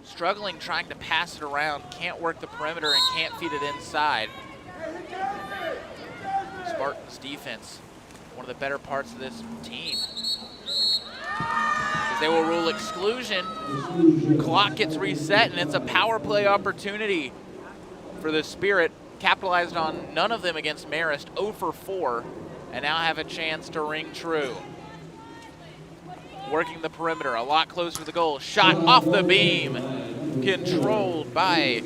struggling trying to pass it around, can't work the perimeter and can't feed it inside. Spartans defense, one of the better parts of this team. As they will rule exclusion, clock gets reset and it's a power play opportunity for the Spirit. Capitalized on none of them against Marist, 0 for 4, and now have a chance to ring true. Working the perimeter, a lot closer to the goal. Shot off the beam, controlled by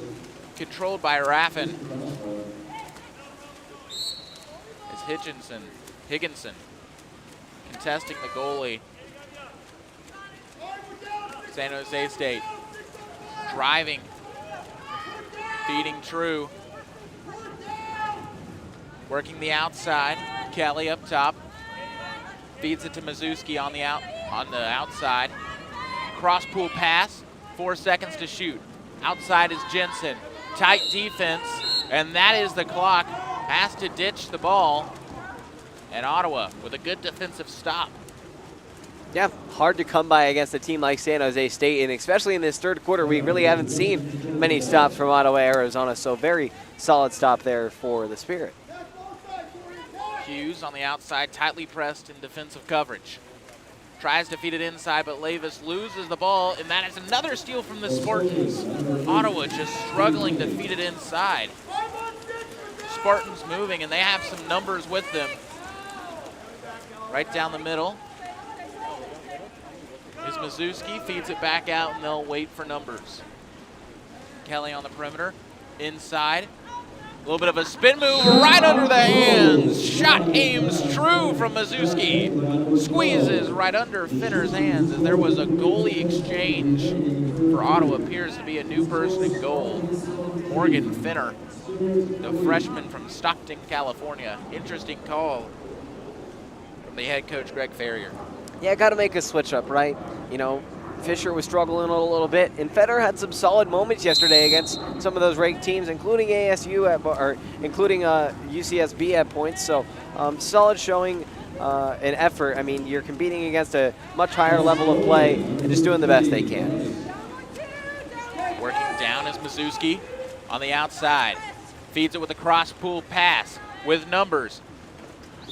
Raffin. It's Higginson contesting the goalie. San Jose State driving, feeding true. Working the outside, Kelly up top. Feeds it to Mazewski on the outside. Cross pool pass, 4 seconds to shoot. Outside is Jensen. Tight defense, and that is the clock. Has to ditch the ball. And Ottawa with a good defensive stop. Yeah, hard to come by against a team like San Jose State, and especially in this third quarter, we really haven't seen many stops from Ottawa, Arizona, so very solid stop there for the Spirit. Hughes on the outside, tightly pressed in defensive coverage. Tries to feed it inside, but Levis loses the ball, and that is another steal from the Spartans. Ottawa just struggling to feed it inside. Spartans moving, and they have some numbers with them. Right down the middle is Mazewski, feeds it back out, and they'll wait for numbers. Kelly on the perimeter, inside. A little bit of a spin move right under the hands. Shot aims true from Mazewski. Squeezes right under Finner's hands as there was a goalie exchange for Ottawa. Appears to be a new person in goal. Morgan Finner, the freshman from Stockton, California. Interesting call from the head coach, Greg Ferrier. Yeah, got to make a switch up, right? You know, Fisher was struggling a little bit, and Feder had some solid moments yesterday against some of those ranked teams, including ASU including UCSB at points. So solid showing and effort. I mean, you're competing against a much higher level of play and just doing the best they can. Working down is Mazewski on the outside. Feeds it with a cross pool pass with numbers.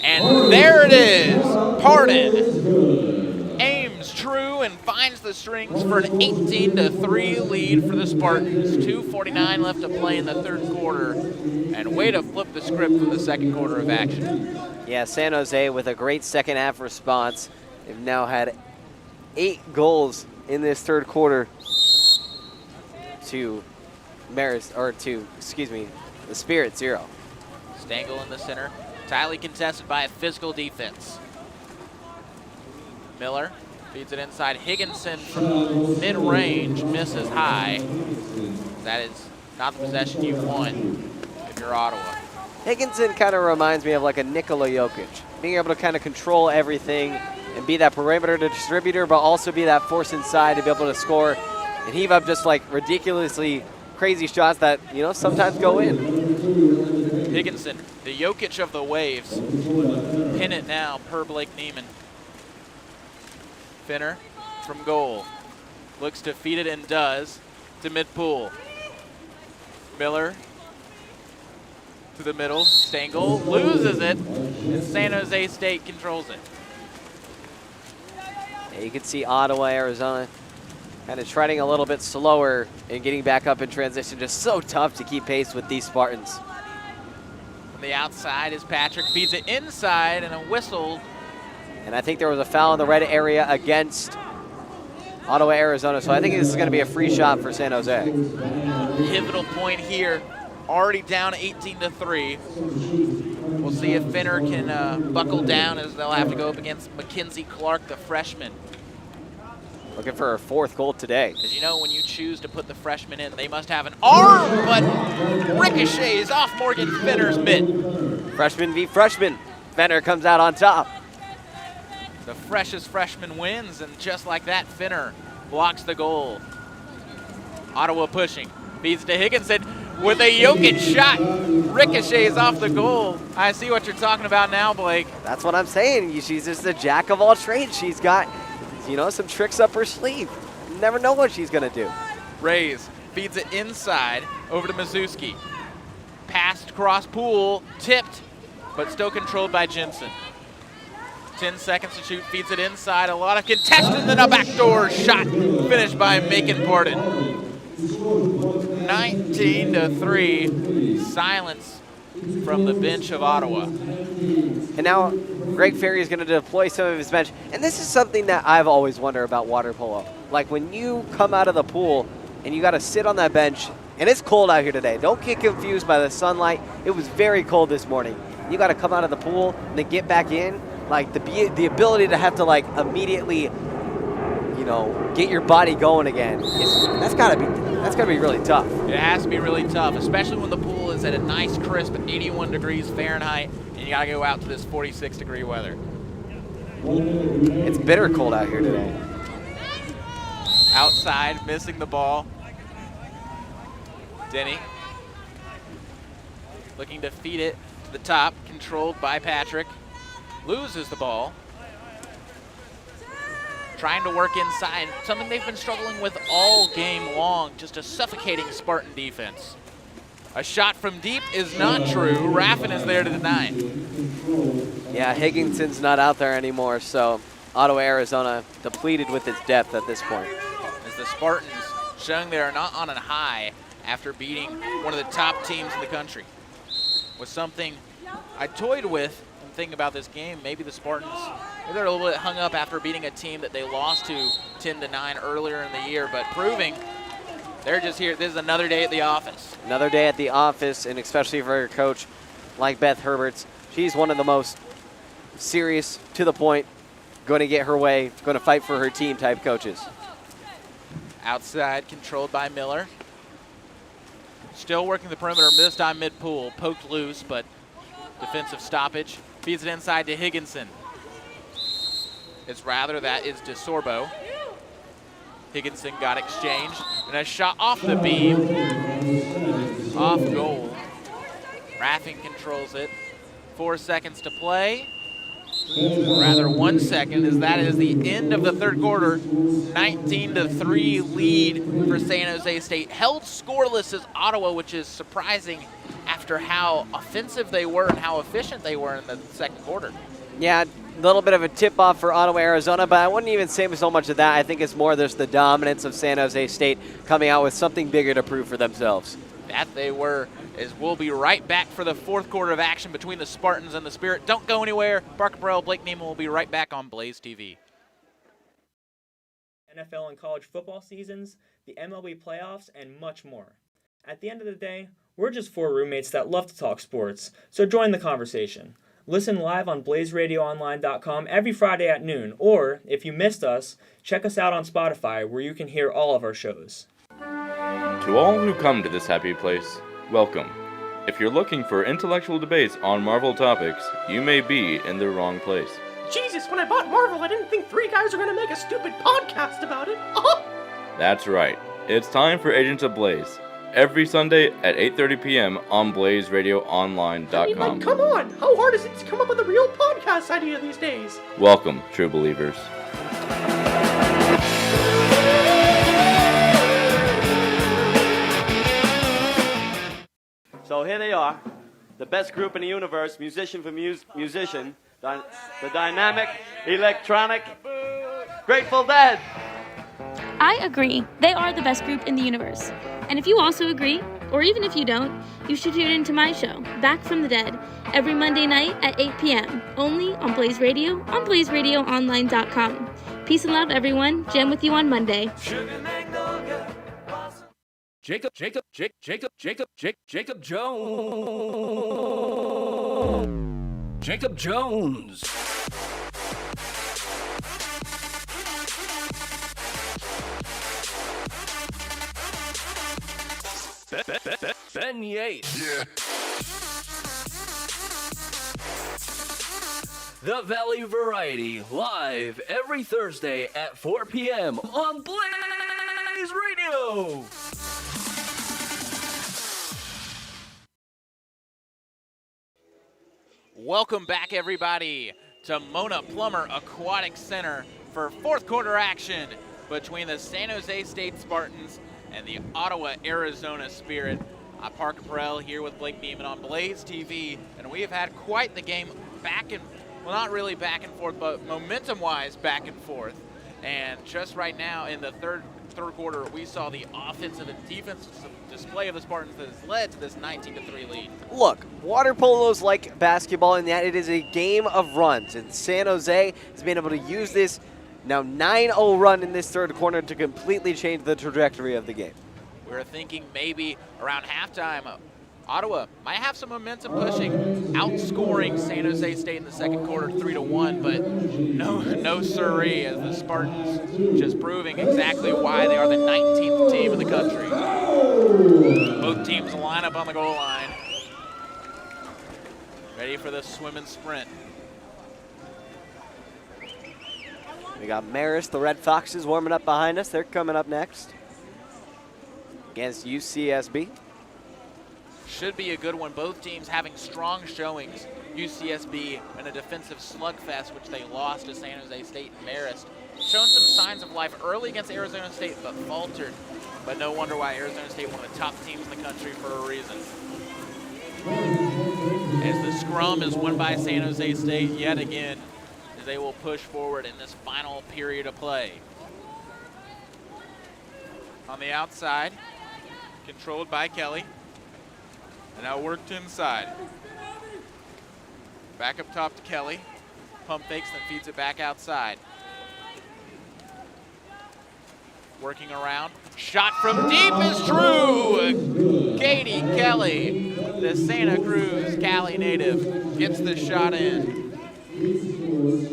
And there it is, Pardon. Aims true and finds the strings for an 18-3 lead for the Spartans. 2:49 left to play in the third quarter. And way to flip the script from the second quarter of action. Yeah, San Jose with a great second half response. They've now had 8 goals in this third quarter to the Spirit 0. Stengel in the center, tightly contested by a physical defense. Miller feeds it inside. Higginson from mid-range misses high. That is not the possession you want if you're Ottawa. Higginson kind of reminds me of like a Nikola Jokic, being able to kind of control everything and be that perimeter distributor, but also be that force inside to be able to score and heave up just like ridiculously crazy shots that, you know, sometimes go in. Higginson, the Jokic of the waves. Pin it now per Blake Neiman. Finner from goal. Looks to feed it and does to mid-pool. Miller to the middle. Stengel loses it, and San Jose State controls it. Yeah, you can see Ottawa, Arizona kind of treading a little bit slower and getting back up in transition. Just so tough to keep pace with these Spartans. On the outside is Patrick, feeds it inside, and a whistle. And I think there was a foul in the red area against Ottawa, Arizona, so I think this is going to be a free shot for San Jose. Pivotal point here, already down 18-3. We'll see if Finner can buckle down, as they'll have to go up against Mackenzie Clark, the freshman. Looking for her 4th goal today. As you know, when you choose to put the freshman in, they must have an arm, but ricochets off Morgan Finner's mitt. Freshman v. freshman. Finner comes out on top. The freshest freshman wins, and just like that, Finner blocks the goal. Ottawa pushing, feeds to Higginson with a Jokic shot. Ricochets off the goal. I see what you're talking about now, Blake. That's what I'm saying. She's just a jack of all trades. She's got, you know, some tricks up her sleeve. You never know what she's gonna do. Rays feeds it inside over to Mazewski. Passed cross pool, tipped, but still controlled by Jensen. 10 seconds to shoot, feeds it inside. A lot of contested, then a backdoor shot finished by Macon Pardon. 19-3, silence from the bench of Ottawa. And now Greg Ferry is going to deploy some of his bench. And this is something that I've always wondered about water polo. Like when you come out of the pool and you got to sit on that bench, and it's cold out here today. Don't get confused by the sunlight. It was very cold this morning. You got to come out of the pool and then get back in. Like the ability to have to like immediately, you know, get your body going again. That's gotta be really tough. It has to be really tough, especially when the pool is at a nice crisp 81 degrees Fahrenheit, and you gotta go out to this 46-degree weather. It's bitter cold out here today. Outside, missing the ball. Denny looking to feed it to the top, controlled by Patrick. Loses the ball. Trying to work inside, something they've been struggling with all game long, just a suffocating Spartan defense. A shot from deep is not true. Raffin is there to deny. Yeah, Higginson's not out there anymore, so Ottawa, Arizona depleted with its depth at this point. As the Spartans showing they are not on a high after beating one of the top teams in the country. Was something I toyed with and thinking about this game. Maybe the Spartans, maybe they're a little bit hung up after beating a team that they lost to 10-9 earlier in the year, but proving they're just here. This is another day at the office. Another day at the office, and especially for a coach like Beth Herberts. She's one of the most serious, to the point, going to get her way, going to fight for her team type coaches. Outside, controlled by Miller. Still working the perimeter, this time mid-pool. Poked loose, but defensive stoppage. Feeds it inside to Higginson. It's rather that is DeSorbo. Higginson got exchanged, and a shot off the beam. Off goal. Raffin controls it. 4 seconds to play. Rather 1 second, as that is the end of the third quarter. 19-3 lead for San Jose State. Held scoreless as Ottawa, which is surprising after how offensive they were and how efficient they were in the second quarter. Yeah, a little bit of a tip-off for Ottawa, Arizona, but I wouldn't even say so much of that. I think it's more just the dominance of San Jose State coming out with something bigger to prove for themselves. That they were, as we'll be right back for the fourth quarter of action between the Spartans and the Spirit. Don't go anywhere. Parker Burrell, Blake Neiman will be right back on Blaze TV. NFL and college football seasons, the MLB playoffs, and much more. At the end of the day, we're just four roommates that love to talk sports, so join the conversation. Listen live on BlazeRadioOnline.com every Friday at noon, or, if you missed us, check us out on Spotify where you can hear all of our shows. To all who come to this happy place, welcome. If you're looking for intellectual debates on Marvel topics, you may be in the wrong place. Jesus, when I bought Marvel, I didn't think three guys were going to make a stupid podcast about it. That's right. It's time for Agents of Blaze. Every Sunday at 8:30 p.m. on BlazeRadioOnline.com. Come on, how hard is it to come up with a real podcast idea these days? Welcome, true believers. So here they are, the best group in the universe, musician for musician, the dynamic, electronic, Grateful Dead. I agree. They are the best group in the universe. And if you also agree, or even if you don't, you should tune into my show, Back from the Dead, every Monday night at 8 p.m., only on Blaze Radio, on blazeradioonline.com. Peace and love, everyone. Jam with you on Monday. Jacob Jones. Ben Yates. Yeah. The Valley Variety, live every Thursday at 4 p.m. on Blaze Radio. Welcome back, everybody, to Mona Plummer Aquatic Center for fourth quarter action between the San Jose State Spartans and the Ottawa, Arizona Spirit. I'm Parker Perrell here with Blake Neiman on Blaze TV, and we have had quite the game back and, well, not really back and forth, but momentum-wise back and forth. And just right now in the third quarter, we saw the offensive and defensive display of the Spartans that has led to this 19-3 lead. Look, water polo's like basketball in that it is a game of runs, and San Jose has been able to use this now 9-0 run in this third quarter to completely change the trajectory of the game. We're thinking maybe around halftime, Ottawa might have some momentum pushing, outscoring San Jose State in the second quarter 3-1, but no siree, as the Spartans just proving exactly why they are the 19th team in the country. Both teams line up on the goal line, ready for the swim and sprint. We got Marist, the Red Foxes, warming up behind us. They're coming up next against UCSB. Should be a good one. Both teams having strong showings. UCSB in a defensive slugfest, which they lost to San Jose State and Marist. Shown some signs of life early against Arizona State, but faltered. But no wonder why Arizona State, one of the top teams in the country, for a reason. As the scrum is won by San Jose State yet again, as they will push forward in this final period of play. On the outside, controlled by Kelly. And now worked inside. Back up top to Kelly. Pump fakes, then feeds it back outside. Working around. Shot from deep is true. Katie Kelly, the Santa Cruz Cali native, gets the shot in.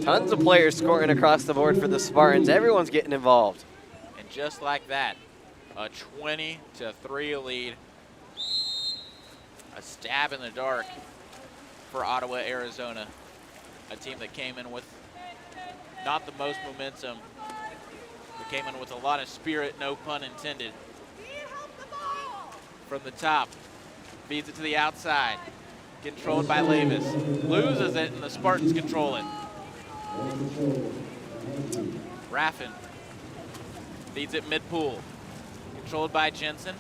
Tons of players scoring across the board for the Spartans. Everyone's getting involved. And just like that, a 20-3 lead. A stab in the dark for Ottawa, Arizona. A team that came in with not the most momentum, but came in with a lot of spirit, no pun intended. From the top, feeds it to the outside. Controlled by Levis. Loses it, and the Spartans control it. Raffin feeds it mid-pool. Controlled by Jensen.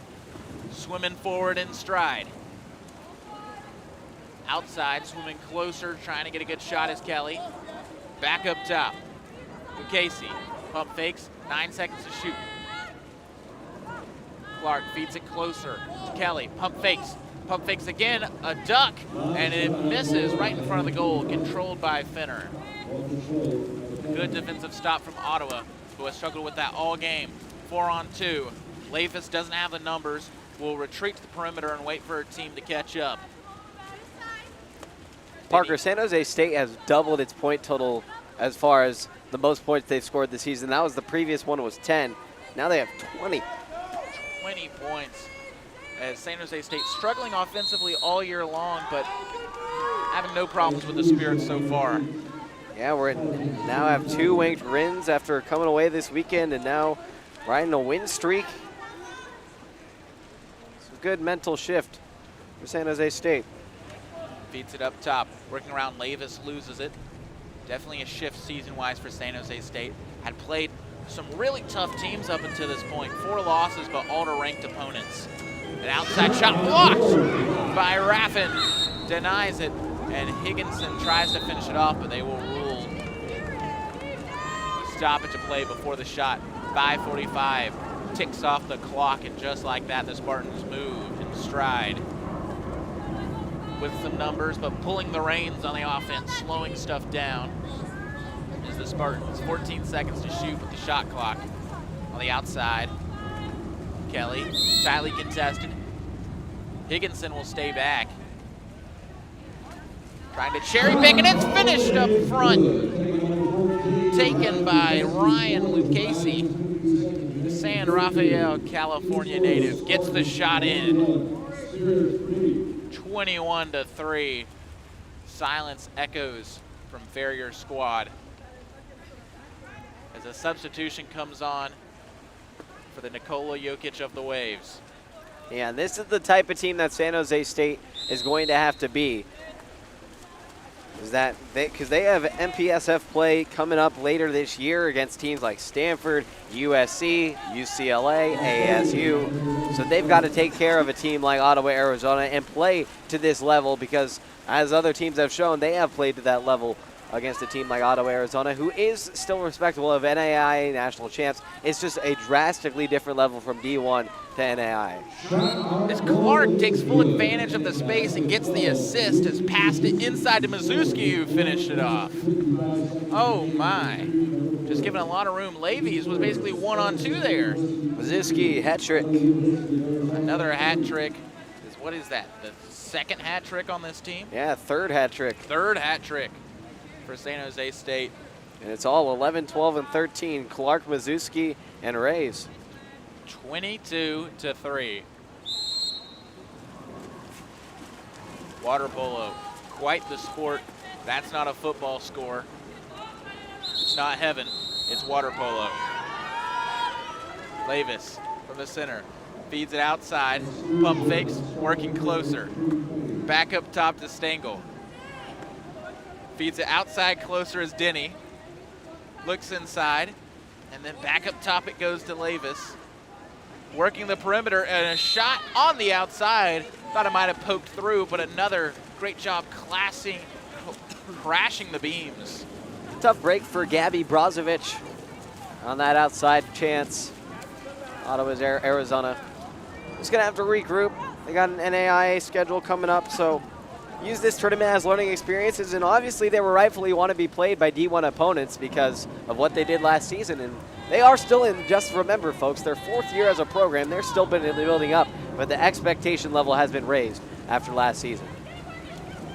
Swimming forward in stride. Outside, swimming closer, trying to get a good shot is Kelly. Back up top. Casey. Pump fakes, 9 seconds to shoot. Clark feeds it closer to Kelly. Pump fakes again, a duck, and it misses right in front of the goal, controlled by Finner. Good defensive stop from Ottawa, who has struggled with that all game. 4-on-2. Leifus doesn't have the numbers, will retreat to the perimeter and wait for her team to catch up. Parker, San Jose State has doubled its point total as far as the most points they've scored this season. That was the previous one, was 10. Now they have 20. 20 points. As San Jose State struggling offensively all year long, but having no problems with the Spirit so far. Yeah, we now have 2 ranked wins after coming away this weekend and now riding a win streak. It's a good mental shift for San Jose State. Feeds it up top, working around Levis, loses it. Definitely a shift season-wise for San Jose State. Had played some really tough teams up until this point. 4 losses, but all to ranked opponents. An outside shot blocked. by Raffin. Denies it, and Higginson tries to finish it off, but they will rule stoppage of play before the shot. 5:45 ticks off the clock, and just like that, the Spartans move in stride with some numbers, but pulling the reins on the offense, slowing stuff down is the Spartans. 14 seconds to shoot with the shot clock on the outside. Kelly, tightly contested. Higginson will stay back. Trying to cherry pick, and it's finished up front. Taken by Ryan Lucchese, the San Rafael, California native. Gets the shot in. 21-3. Silence echoes from Farrier's squad as a substitution comes on for the Nikola Jokic of the Waves. Yeah, and this is the type of team that San Jose State is going to have to be. Because they have MPSF play coming up later this year against teams like Stanford, USC, UCLA, ASU. So they've got to take care of a team like Ottawa, Arizona, and play to this level because, as other teams have shown, they have played to that level against a team like Ottawa, Arizona, who is still respectable of NAIA national champs. It's just a drastically different level from D1 to NAIA. As Clark takes full advantage of the space and gets the assist, has passed it inside to Mazuski, who finished it off. Oh my. Just giving a lot of room. Levy's was basically 1-on-2 there. Mazuski, hat trick. Another hat trick. What is that? The second hat trick on this team? Yeah, third hat trick. Third hat trick for San Jose State. And it's all 11, 12, and 13. Clark, Mazuski, and Rays. 22-3. Water polo, quite the sport. That's not a football score. It's not heaven, it's water polo. Levis from the center, feeds it outside, pump fakes, working closer. Back up top to Stengel. Feeds it outside closer as Denny. Looks inside, and then back up top it goes to Levis. Working the perimeter, and a shot on the outside. Thought it might have poked through, but another great job crashing the beams. Tough break for Gabby Brozovic on that outside chance. Ottawa's Arizona. Just gonna have to regroup. They got an NAIA schedule coming up, so use this tournament as learning experiences, and obviously they were rightfully want to be played by D1 opponents because of what they did last season, and they are still in, just remember folks, their fourth year as a program. They're still been building up, but the expectation level has been raised after last season.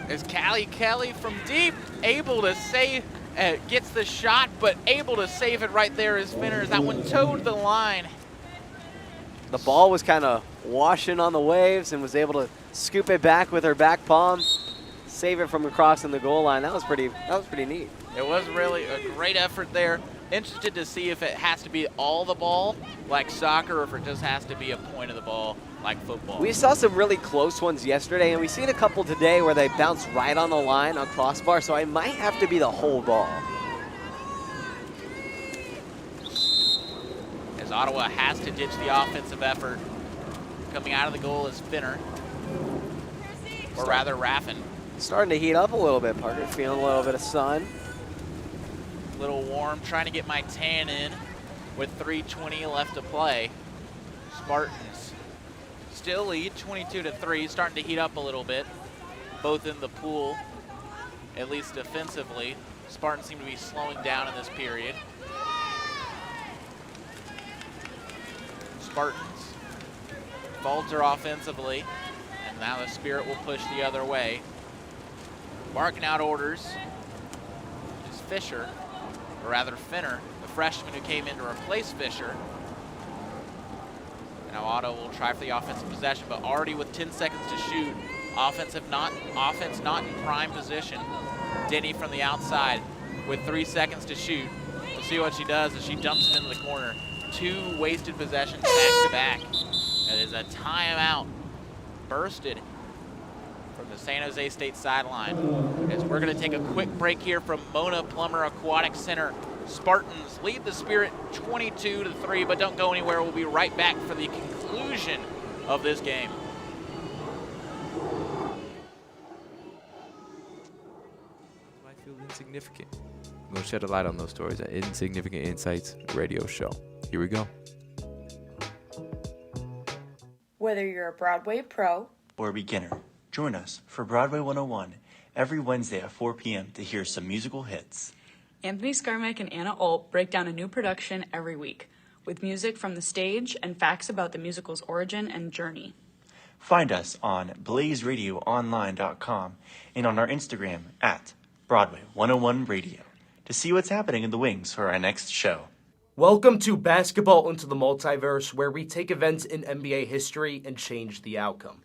As Callie Kelly from deep, able to save, gets the shot, but able to save it right there as Finners. That one towed the line. The ball was kind of washing on the waves and was able to scoop it back with her back palm, save it from crossing the goal line. That was pretty neat. It was really a great effort there. Interested to see if it has to be all the ball like soccer or if it just has to be a point of the ball like football. We saw some really close ones yesterday, and we seen a couple today where they bounce right on the line on crossbar, so it might have to be the whole ball. As Ottawa has to ditch the offensive effort. Coming out of the goal is Finner, or rather Raffin. Starting to heat up a little bit, Parker. Feeling a little bit of sun. A little warm, trying to get my tan in with 3:20 left to play. Spartans still lead 22-3, starting to heat up a little bit, both in the pool, at least defensively. Spartans seem to be slowing down in this period. Spartans falter offensively, and now the Spirit will push the other way. Barking out orders is Fisher, or rather Finner, the freshman who came in to replace Fisher. And now Otto will try for the offensive possession, but already with 10 seconds to shoot. Offense not in prime position. Denny from the outside with 3 seconds to shoot. We'll see what she does as she dumps it into the corner. 2 wasted possessions back to back. It is a timeout bursted from the San Jose State sideline. As we're going to take a quick break here from Mona Plummer Aquatic Center. Spartans lead the Spirit 22-3, but don't go anywhere. We'll be right back for the conclusion of this game. insignificant. We're going to shed a light on those stories at Insignificant Insights Radio Show. Here we go. Whether you're a Broadway pro or a beginner, join us for Broadway 101 every Wednesday at 4 p.m. to hear some musical hits. Anthony Skarmek and Anna Olp break down a new production every week, with music from the stage and facts about the musical's origin and journey. Find us on blazeradioonline.com and on our Instagram at Broadway 101 Radio to see what's happening in the wings for our next show. Welcome to Basketball into the Multiverse, where we take events in NBA history and change the outcome.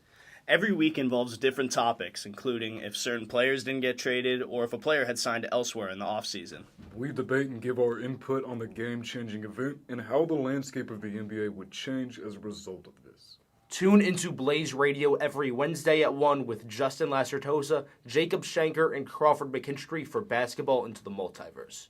Every week involves different topics, including if certain players didn't get traded or if a player had signed elsewhere in the offseason. We debate and give our input on the game-changing event and how the landscape of the NBA would change as a result of this. Tune into Blaze Radio every Wednesday at 1 with Justin Lacertosa, Jacob Shanker, and Crawford McKinstry for Basketball into the Multiverse.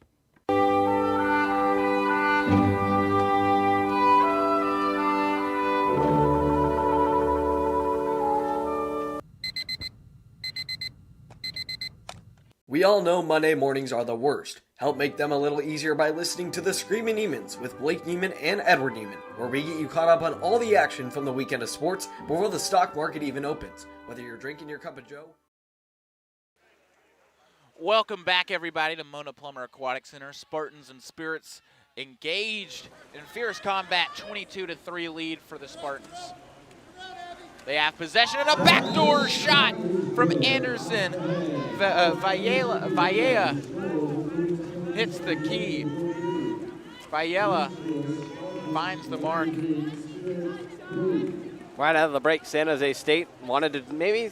We all know Monday mornings are the worst. Help make them a little easier by listening to the Screamin' Niemans with Blake Nieman and Edward Nieman, where we get you caught up on all the action from the weekend of sports before the stock market even opens. Whether you're drinking your cup of joe. Welcome back, everybody, to Mona Plummer Aquatic Center. Spartans and Spirits engaged in fierce combat, 22-3 lead for the Spartans. They have possession and a backdoor shot from Anderson. Vallea hits the key. Vallea finds the mark. Right out of the break, San Jose State wanted to maybe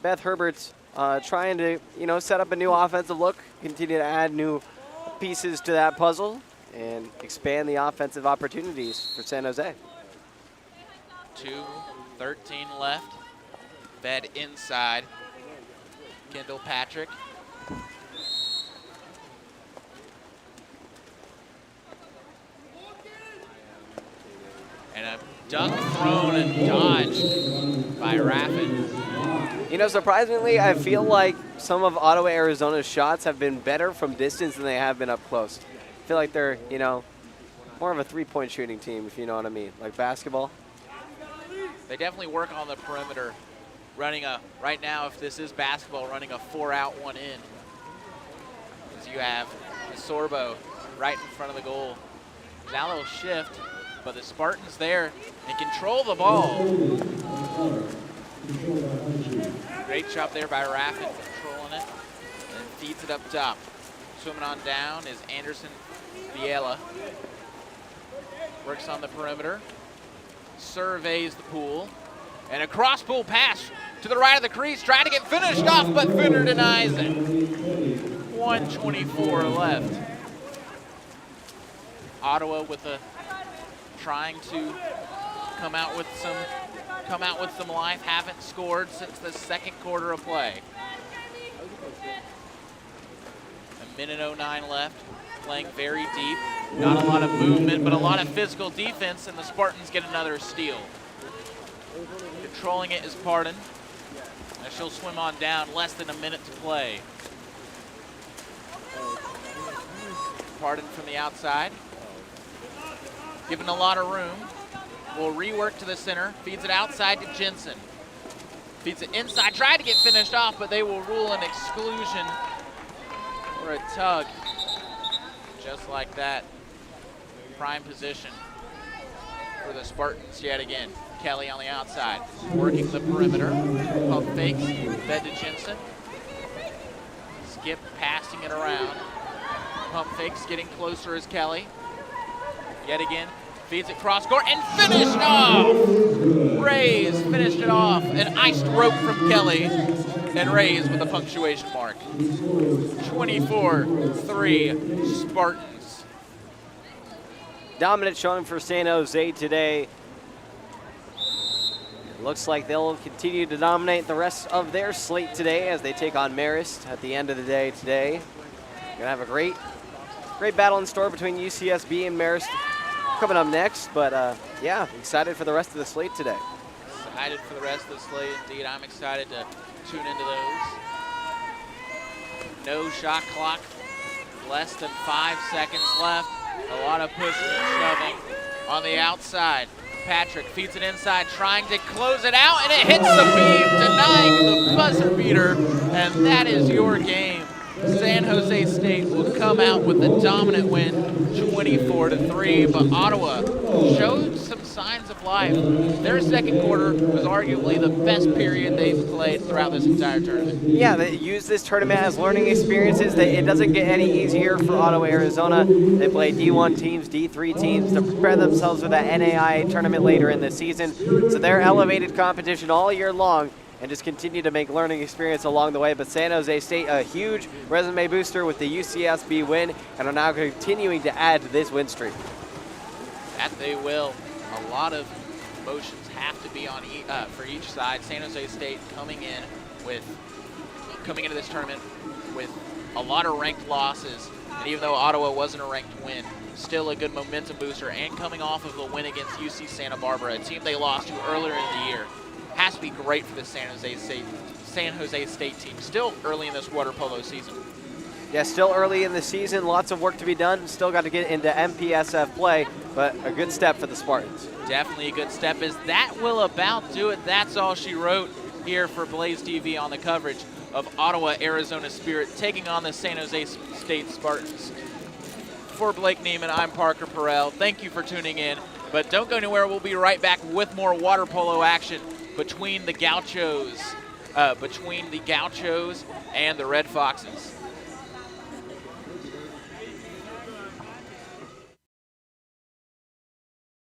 Beth Herbert's trying to set up a new offensive look, continue to add new pieces to that puzzle, and expand the offensive opportunities for San Jose. 2:13 left. Fed inside. Kendall Patrick. And a dunk thrown and dodged by Raffin. Surprisingly, I feel like some of Ottawa, Arizona's shots have been better from distance than they have been up close. I feel like they're, more of a three-point shooting team, if you know what I mean, like basketball. They definitely work on the perimeter, running right now, if this is basketball, running a 4-out, 1 in. As you have Sorbo right in front of the goal. Now they'll shift, but the Spartans there and control the ball. Great job there by Raffin controlling it and feeds it up top. Swimming on down is Anderson Viela. Works on the perimeter. Surveys the pool, and a cross-pool pass to the right of the crease, trying to get finished off, but Finner denies it. 1:24 left. Ottawa trying to come out with some life. Haven't scored since the second quarter of play. 1:09 left. Playing very deep. Not a lot of movement, but a lot of physical defense, and the Spartans get another steal. Controlling it is Pardon. And she'll swim on down, less than a minute to play. Pardon from the outside. Given a lot of room. Will rework to the center, feeds it outside to Jensen. Feeds it inside, tried to get finished off, but they will rule an exclusion or a tug. Just like that. Prime position for the Spartans yet again. Kelly on the outside, working the perimeter. Pump fakes, fed to Jensen. Skip passing it around. Pump fakes, getting closer is Kelly. Yet again, feeds it cross court and finished off! Rays finished it off. An iced rope from Kelly. And Rays with a punctuation mark. 24-3 Spartans. Dominant showing for San Jose today. It looks like they'll continue to dominate the rest of their slate today as they take on Marist at the end of the day today. We're gonna have a great battle in store between UCSB and Marist coming up next, but yeah, excited for the rest of the slate today. Excited for the rest of the slate, indeed. I'm excited to tune into those. no shot clock. Less than 5 seconds left. A lot of pushing and shoving on the outside. Patrick feeds it inside, trying to close it out, and it hits the beam, denying the buzzer beater, and that is your game. San Jose State will come out with a dominant win, 24-3, but Ottawa showed some signs of life. Their second quarter was arguably the best period they've played throughout this entire tournament. Yeah, they use this tournament as learning experiences. It doesn't get any easier for Ottawa, Arizona. They play D1 teams, D3 teams to prepare themselves for that NAIA tournament later in the season. So they're elevated competition all year long and just continue to make learning experience along the way. But San Jose State, a huge resume booster with the UCSB win, and are now continuing to add to this win streak. That they will. A lot of emotions have to be on for each side. San Jose State coming into this tournament with a lot of ranked losses, and even though Ottawa wasn't a ranked win, still a good momentum booster, and coming off of the win against UC Santa Barbara, a team they lost to earlier in the year. Has to be great for the San Jose State team. Still early in this water polo season. Yeah, still early in the season. Lots of work to be done. Still got to get into MPSF play, but a good step for the Spartans. Definitely a good step, as that will about do it. That's all she wrote here for Blaze TV on the coverage of Ottawa, Arizona Spirit taking on the San Jose State Spartans. For Blake Neiman, I'm Parker Perrell. Thank you for tuning in, but don't go anywhere. We'll be right back with more water polo action between the Gauchos and the Red Foxes.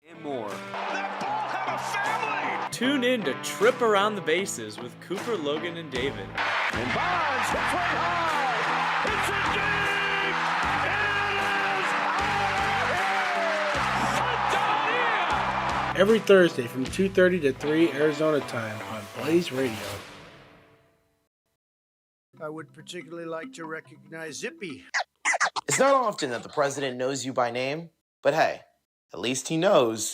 And more. Tune in to Trip Around the Bases with Cooper, Logan, and David. And Bonds hits right high. It's a Every Thursday from 2:30 to 3 Arizona time on Blaze Radio. I would particularly like to recognize Zippy. It's not often that the president knows you by name, but hey, at least he knows